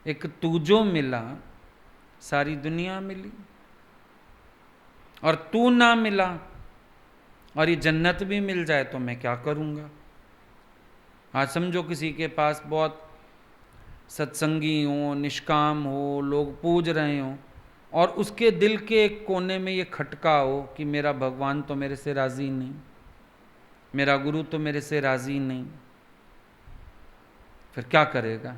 एक तू जो मिला, सारी दुनिया मिली। और तू ना मिला और ये जन्नत भी मिल जाए तो मैं क्या करूंगा? आज समझो किसी के पास बहुत सत्संगी हो, निष्काम हो, लोग पूज रहे हो, और उसके दिल के एक कोने में ये खटका हो कि मेरा भगवान तो मेरे से राजी नहीं, मेरा गुरु तो मेरे से राजी नहीं, फिर क्या करेगा?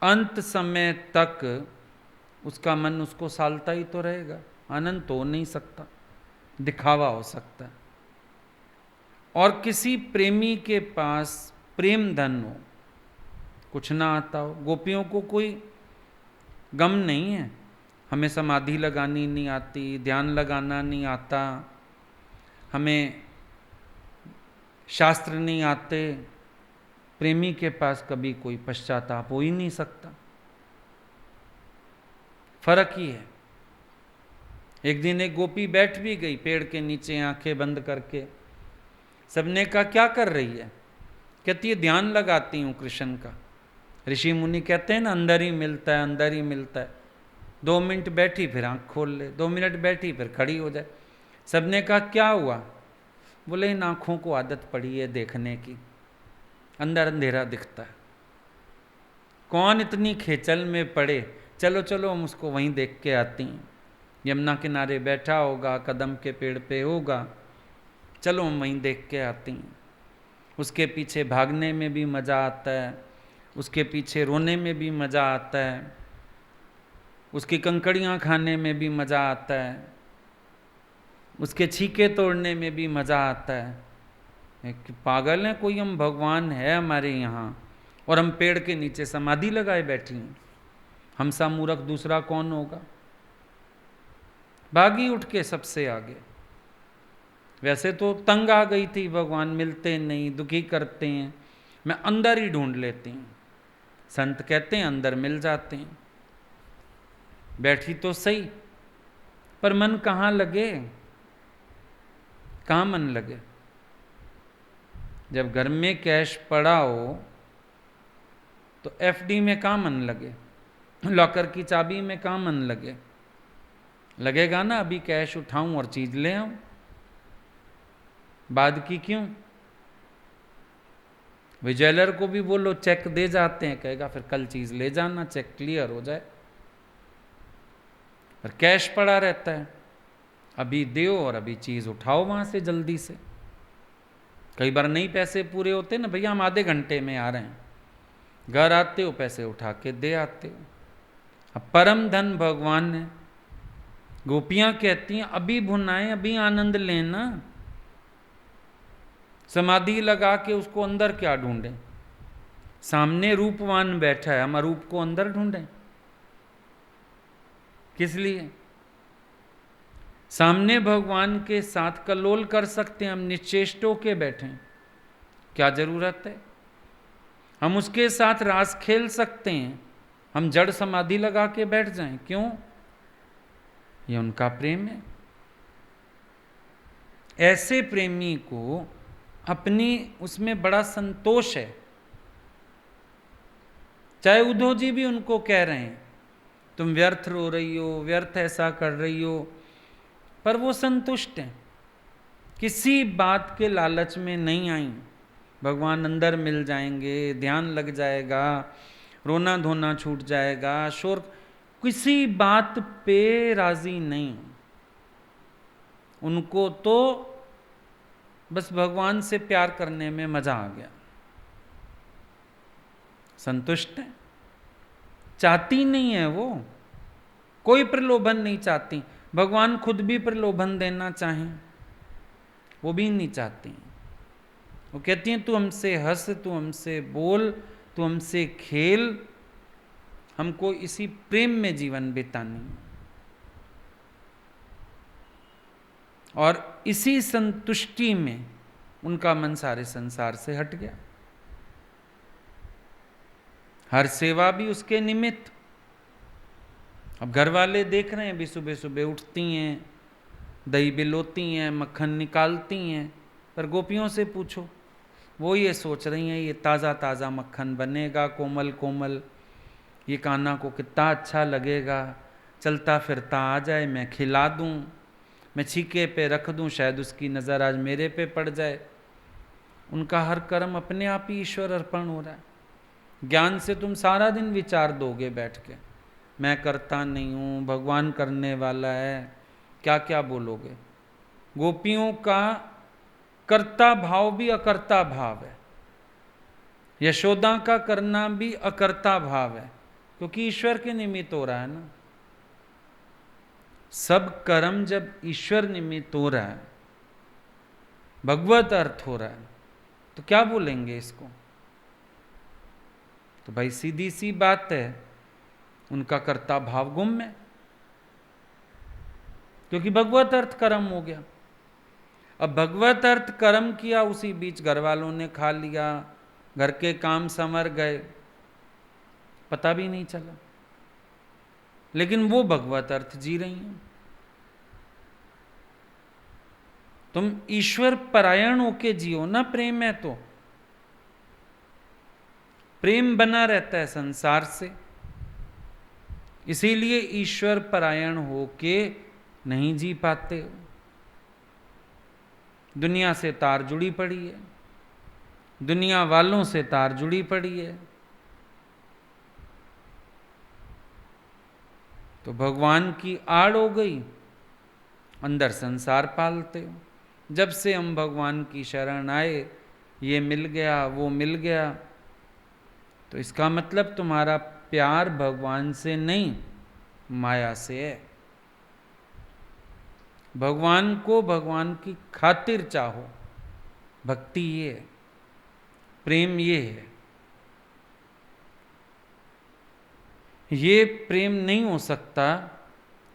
अंत समय तक उसका मन उसको सालता ही तो रहेगा, आनंद तो हो नहीं सकता, दिखावा हो सकता है। और किसी प्रेमी के पास प्रेम धन हो, कुछ ना आता हो, गोपियों को कोई गम नहीं है, हमें समाधि लगानी नहीं आती, ध्यान लगाना नहीं आता, हमें शास्त्र नहीं आते। प्रेमी के पास कभी कोई पश्चाताप हो ही नहीं सकता। फर्क ही है। एक दिन एक गोपी बैठ भी गई पेड़ के नीचे आंखें बंद करके। सबने कहा क्या कर रही है? कहती है ध्यान लगाती हूं कृष्ण का। ऋषि मुनि कहते हैं ना, अंदर ही मिलता है, अंदर ही मिलता है। 2 मिनट बैठी फिर आंख खोल ले, 2 मिनट बैठी फिर खड़ी हो जाए। सबने कहा क्या हुआ? बोले इन आंखों को आदत पड़ी है देखने की, अंदर अंधेरा दिखता है। कौन इतनी खेचल में पड़े, चलो चलो हम उसको वहीं देख के आती हैं। यमुना किनारे बैठा होगा, कदम के पेड़ पे होगा, चलो हम वहीं देख के आती हैं। उसके पीछे भागने में भी मज़ा आता है, उसके पीछे रोने में भी मज़ा आता है, उसकी कंकड़ियाँ खाने में भी मज़ा आता है, उसके छीके तोड़ने में भी मज़ा आता है। पागल है कोई, हम भगवान है हमारे यहाँ और हम पेड़ के नीचे समाधि लगाए बैठी हैं। हमसा मूर्ख दूसरा कौन होगा? भागी उठ के सबसे आगे। वैसे तो तंग आ गई थी, भगवान मिलते नहीं, दुखी करते हैं, मैं अंदर ही ढूंढ लेती हूँ। संत कहते हैं अंदर मिल जाते हैं। बैठी तो सही, पर मन कहाँ लगे? कहाँ मन लगे? जब घर में कैश पड़ा हो तो एफडी में कहाँ मन लगे? लॉकर की चाबी में कहाँ मन लगे? लगेगा ना अभी कैश उठाऊं और चीज ले आऊं। बाद की क्यों? वे ज्वेलर को भी बोलो चेक दे जाते हैं, कहेगा फिर कल चीज ले जाना, चेक क्लियर हो जाए। पर कैश पड़ा रहता है, अभी दो और अभी चीज उठाओ वहां से जल्दी से। कई बार नहीं पैसे पूरे होते ना, भैया हम आधे घंटे में आ रहे हैं, घर आते हो पैसे उठा के दे आते हो। अब परम धन भगवान ने, गोपियां कहती हैं अभी भुनाए, अभी आनंद लेना। समाधि लगा के उसको अंदर क्या ढूंढें? सामने रूपवान बैठा है, हम अरूप को अंदर ढूंढें? किस लिए? सामने भगवान के साथ कलोल कर सकते हैं, हम निश्चेष्टों के बैठे, क्या जरूरत है? हम उसके साथ रास खेल सकते हैं, हम जड़ समाधि लगा के बैठ जाएं, क्यों? ये उनका प्रेम है। ऐसे प्रेमी को अपनी उसमें बड़ा संतोष है। चाहे उद्धव जी भी उनको कह रहे हैं तुम व्यर्थ रो रही हो, व्यर्थ ऐसा कर रही हो, पर वो संतुष्ट हैं, किसी बात के लालच में नहीं आई। भगवान अंदर मिल जाएंगे, ध्यान लग जाएगा, रोना धोना छूट जाएगा, शोर, किसी बात पे राजी नहीं। उनको तो बस भगवान से प्यार करने में मजा आ गया, संतुष्ट है, चाहती नहीं है वो, कोई प्रलोभन नहीं चाहती। भगवान खुद भी प्रलोभन देना चाहें, वो भी नहीं चाहती। वो कहती हैं तू हमसे हंस, तू हमसे बोल, तू हमसे खेल, हमको इसी प्रेम में जीवन बितानी। और इसी संतुष्टि में उनका मन सारे संसार से हट गया। हर सेवा भी उसके निमित्त। अब घर वाले देख रहे हैं, भी सुबह सुबह उठती हैं, दही बिलोती हैं, मक्खन निकालती हैं, पर गोपियों से पूछो, वो ये सोच रही हैं ये ताज़ा ताज़ा मक्खन बनेगा, कोमल कोमल, ये कान्हा को कितना अच्छा लगेगा, चलता फिरता आ जाए, मैं खिला दूं, मैं छीके पे रख दूं, शायद उसकी नज़र आज मेरे पे पड़ जाए। उनका हर कर्म अपने आप ही ईश्वर अर्पण हो रहा है। ज्ञान से तुम सारा दिन विचार दोगे बैठ के, मैं करता नहीं हूँ, भगवान करने वाला है, क्या क्या बोलोगे। गोपियों का कर्ता भाव भी अकर्ता भाव है, यशोदा का करना भी अकर्ता भाव है, क्योंकि ईश्वर के निमित्त हो रहा है ना। सब कर्म जब ईश्वर निमित्त हो रहा है, भगवत अर्थ हो रहा है, तो क्या बोलेंगे इसको? तो भाई सीधी सी बात है, उनका कर्ता भाव गुम है, क्योंकि भगवत अर्थ कर्म हो गया। अब भगवत अर्थ कर्म किया, उसी बीच घर वालों ने खा लिया, घर के काम संवर गए, पता भी नहीं चला, लेकिन वो भगवत अर्थ जी रही हैं। तुम ईश्वर परायण होके जियो ना, प्रेम है तो प्रेम बना रहता है संसार से, इसीलिए ईश्वर परायण होके नहीं जी पाते हो। दुनिया से तार जुड़ी पड़ी है, दुनिया वालों से तार जुड़ी पड़ी है, तो भगवान की आड़ हो गई, अंदर संसार पालते हो। जब से हम भगवान की शरण आए, ये मिल गया वो मिल गया, तो इसका मतलब तुम्हारा प्यार भगवान से नहीं, माया से है। भगवान को भगवान की खातिर चाहो, भक्ति ये है, प्रेम ये है। ये प्रेम नहीं हो सकता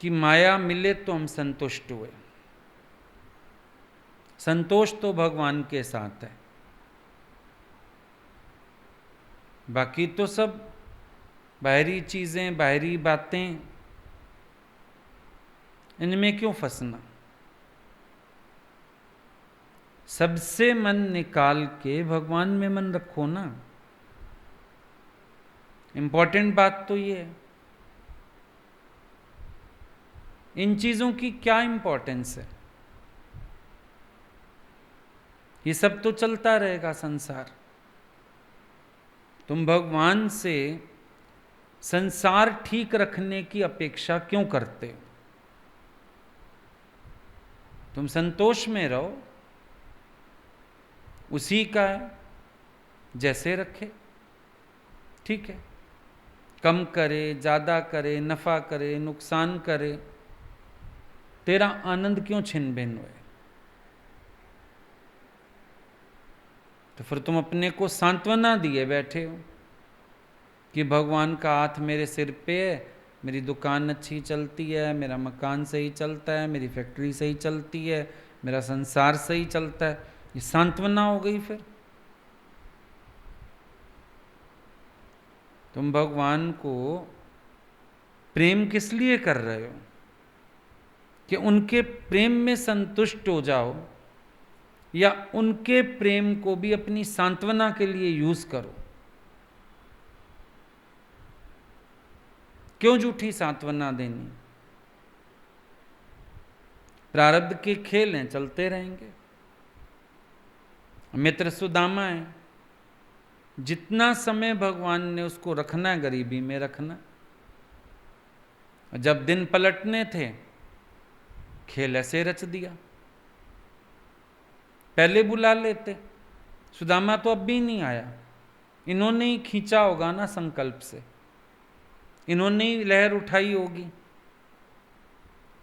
कि माया मिले तो हम संतुष्ट हुए। संतोष तो भगवान के साथ है, बाकी तो सब बाहरी चीजें, बाहरी बातें, इनमें क्यों फंसना? सबसे मन निकाल के भगवान में मन रखो ना। इंपॉर्टेंट बात तो ये है। इन चीजों की क्या इंपॉर्टेंस है? ये सब तो चलता रहेगा संसार। तुम भगवान से संसार ठीक रखने की अपेक्षा क्यों करते हो? तुम संतोष में रहो, उसी का है, जैसे रखे ठीक है। कम करे, ज्यादा करे, नफा करे, नुकसान करे, तेरा आनंद क्यों छिन भिन्न हुए? तो फिर तुम अपने को सांत्वना दिए बैठे हो कि भगवान का हाथ मेरे सिर पे है, मेरी दुकान अच्छी चलती है, मेरा मकान सही चलता है, मेरी फैक्ट्री सही चलती है, मेरा संसार सही चलता है। ये सांत्वना हो गई। फिर तुम भगवान को प्रेम किस लिए कर रहे हो? कि उनके प्रेम में संतुष्ट हो जाओ, या उनके प्रेम को भी अपनी सांत्वना के लिए यूज करो? क्यों झूठी सांत्वना देनी? प्रारब्ध के खेल हैं, चलते रहेंगे। मित्र सुदामा है, जितना समय भगवान ने उसको रखना है गरीबी में रखना। जब दिन पलटने थे, खेल ऐसे रच दिया। पहले बुला लेते, सुदामा तो अब भी नहीं आया। इन्होंने ही खींचा होगा ना संकल्प से, इन्होंने ही लहर उठाई होगी,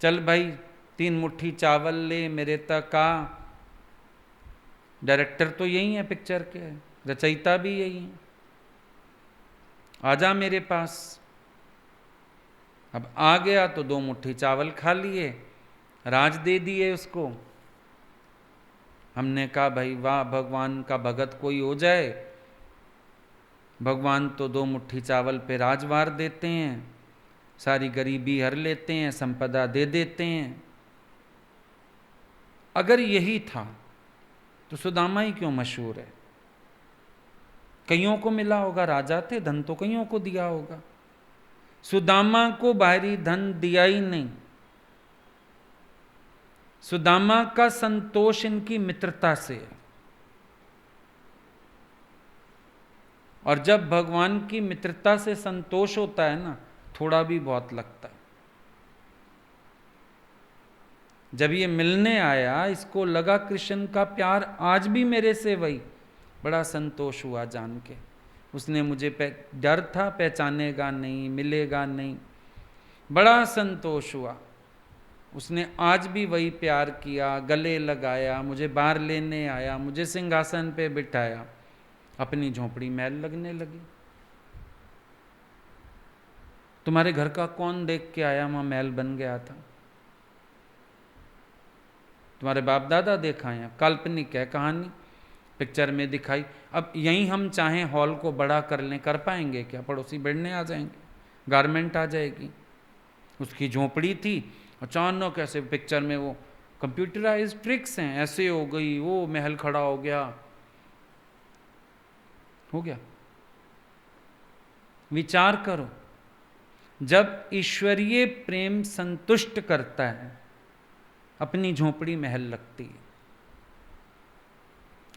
चल भाई 3 मुट्ठी चावल ले मेरे तक आ। डायरेक्टर तो यही है पिक्चर के, रचयिता भी यही है। आजा मेरे पास। अब आ गया तो 2 मुट्ठी चावल खा लिए, राज दे दिए उसको। हमने कहा भाई वाह, भगवान का भगत कोई हो जाए। भगवान तो 2 मुट्ठी चावल पे राजवार देते हैं, सारी गरीबी हर लेते हैं, संपदा दे देते हैं। अगर यही था तो सुदामा ही क्यों मशहूर है? कईयों को मिला होगा, राजा थे, धन तो कईयों को दिया होगा। सुदामा को बाहरी धन दिया ही नहीं। सुदामा का संतोष इनकी मित्रता से है। और जब भगवान की मित्रता से संतोष होता है ना, थोड़ा भी बहुत लगता है। जब ये मिलने आया, इसको लगा कृष्ण का प्यार आज भी मेरे से वही, बड़ा संतोष हुआ जान के। उसने मुझे डर था पहचानेगा नहीं, मिलेगा नहीं, बड़ा संतोष हुआ। उसने आज भी वही प्यार किया, गले लगाया, मुझे बाहर लेने आया, मुझे सिंहासन पे बिठाया, अपनी झोपड़ी मैल लगने लगी। तुम्हारे घर का कौन देख के आया वहां मैल बन गया था? तुम्हारे बाप दादा देखा है? काल्पनिक है कहानी, पिक्चर में दिखाई। अब यहीं हम चाहें हॉल को बड़ा कर लें, कर पाएंगे क्या? पड़ोसी बढ़ने आ जाएंगे, गारमेंट आ जाएगी। उसकी झोपड़ी थी, अचानक ऐसे पिक्चर में वो कंप्यूटराइज ट्रिक्स हैं, ऐसे हो गई, वो महल खड़ा हो गया। विचार करो, जब ईश्वरीय प्रेम संतुष्ट करता है, अपनी झोपड़ी महल लगती है।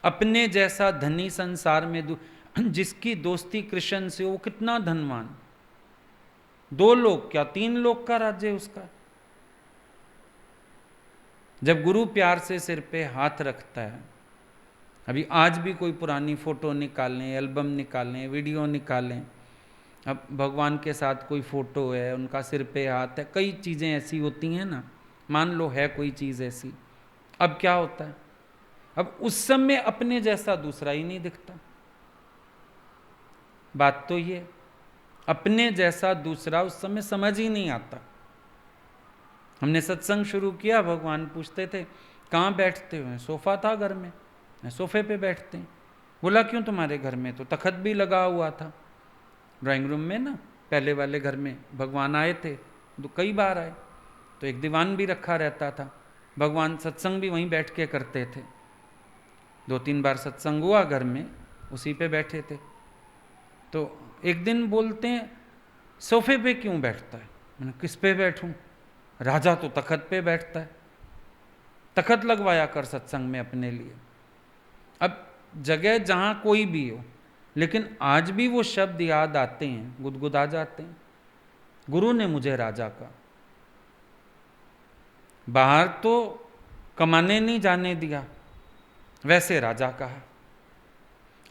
अपने जैसा धनी संसार में जिसकी दोस्ती कृष्ण से, वो कितना धनवान, 2 लोग क्या 3 लोग का राज्य है उसका। जब गुरु प्यार से सिर पे हाथ रखता है, अभी आज भी कोई पुरानी फोटो निकालें, एल्बम निकालें, वीडियो निकालें, अब भगवान के साथ कोई फोटो है, उनका सिर पे हाथ है, कई चीज़ें ऐसी होती हैं ना, मान लो है कोई चीज़ ऐसी, अब क्या होता है? अब उस समय अपने जैसा दूसरा ही नहीं दिखता। बात तो ये, अपने जैसा दूसरा उस समय समझ ही नहीं आता। हमने सत्संग शुरू किया, भगवान पूछते थे कहाँ बैठते हो? सोफा था घर में, सोफे पे बैठते हैं। बोला क्यों? तुम्हारे घर में तो तखत भी लगा हुआ था, ड्राइंग रूम में ना, पहले वाले घर में भगवान आए थे, तो कई बार आए। तो एक दीवान भी रखा रहता था, भगवान सत्संग भी वहीं बैठ के करते थे। 2-3 बार सत्संग हुआ घर में, उसी पे बैठे थे। तो एक दिन बोलते हैं सोफे पे क्यों बैठता है? मैंने किस पे बैठूं? राजा तो तखत पे बैठता है, तखत लगवाया कर सत्संग में अपने लिए। अब जगह जहां कोई भी हो, लेकिन आज भी वो शब्द याद आते हैं, गुदगुदा जाते हैं। गुरु ने मुझे राजा कहा, बाहर तो कमाने नहीं जाने दिया, वैसे राजा कहा।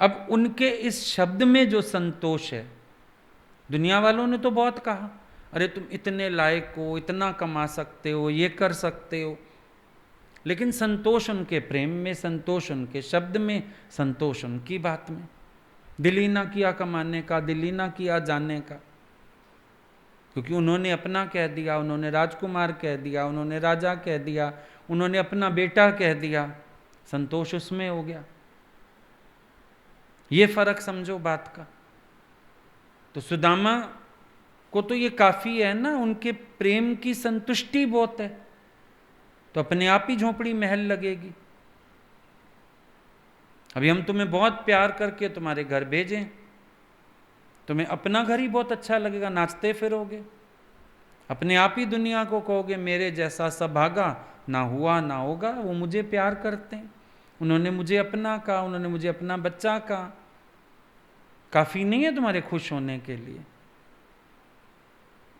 अब उनके इस शब्द में जो संतोष है, दुनिया वालों ने तो बहुत कहा, अरे तुम इतने लायक हो, इतना कमा सकते हो, ये कर सकते हो, लेकिन संतोष उनके प्रेम में, संतोष उनके शब्द में, संतोष उनकी बात में। दिल ही ना किया कमाने का, दिल ही ना किया जाने का, क्योंकि उन्होंने अपना कह दिया, उन्होंने राजकुमार कह दिया, उन्होंने राजा कह दिया, उन्होंने अपना बेटा कह दिया, संतोष उसमें हो गया। ये फर्क समझो बात का। तो सुदामा को तो ये काफी है ना, उनके प्रेम की संतुष्टि बहुत है, तो अपने आप ही झोपड़ी महल लगेगी। अभी हम तुम्हें बहुत प्यार करके तुम्हारे घर भेजें, तुम्हें अपना घर ही बहुत अच्छा लगेगा, नाचते फिरोगे, अपने आप ही दुनिया को कहोगे मेरे जैसा सभागा ना हुआ ना होगा। वो मुझे प्यार करते हैं, उन्होंने मुझे अपना कहा, उन्होंने मुझे अपना बच्चा कहा। काफी नहीं है तुम्हारे खुश होने के लिए?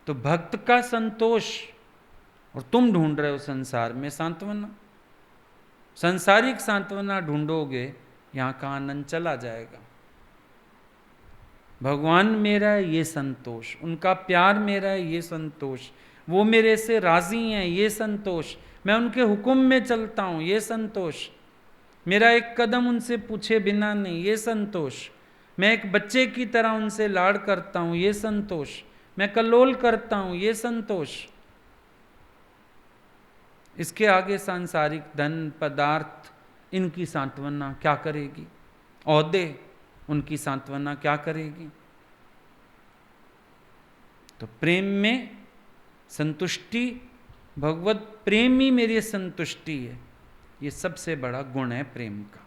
तो भक्त का संतोष, और तुम ढूंढ रहे हो संसार में सांत्वना, सांसारिक सांत्वना ढूंढोगे, यहां का आनंद चला जाएगा। भगवान मेरा है ये संतोष, उनका प्यार मेरा है ये संतोष, वो मेरे से राजी हैं ये संतोष, मैं उनके हुक्म में चलता हूं ये संतोष, मेरा एक कदम उनसे पूछे बिना नहीं ये संतोष, मैं एक बच्चे की तरह उनसे लाड़ करता हूं ये संतोष, मैं कल्लोल करता हूं ये संतोष। इसके आगे सांसारिक धन पदार्थ इनकी सांत्वना क्या करेगी? औहदे उनकी सांत्वना क्या करेगी? तो प्रेम में संतुष्टि, भगवत प्रेम ही मेरी संतुष्टि है, ये सबसे बड़ा गुण है प्रेम का।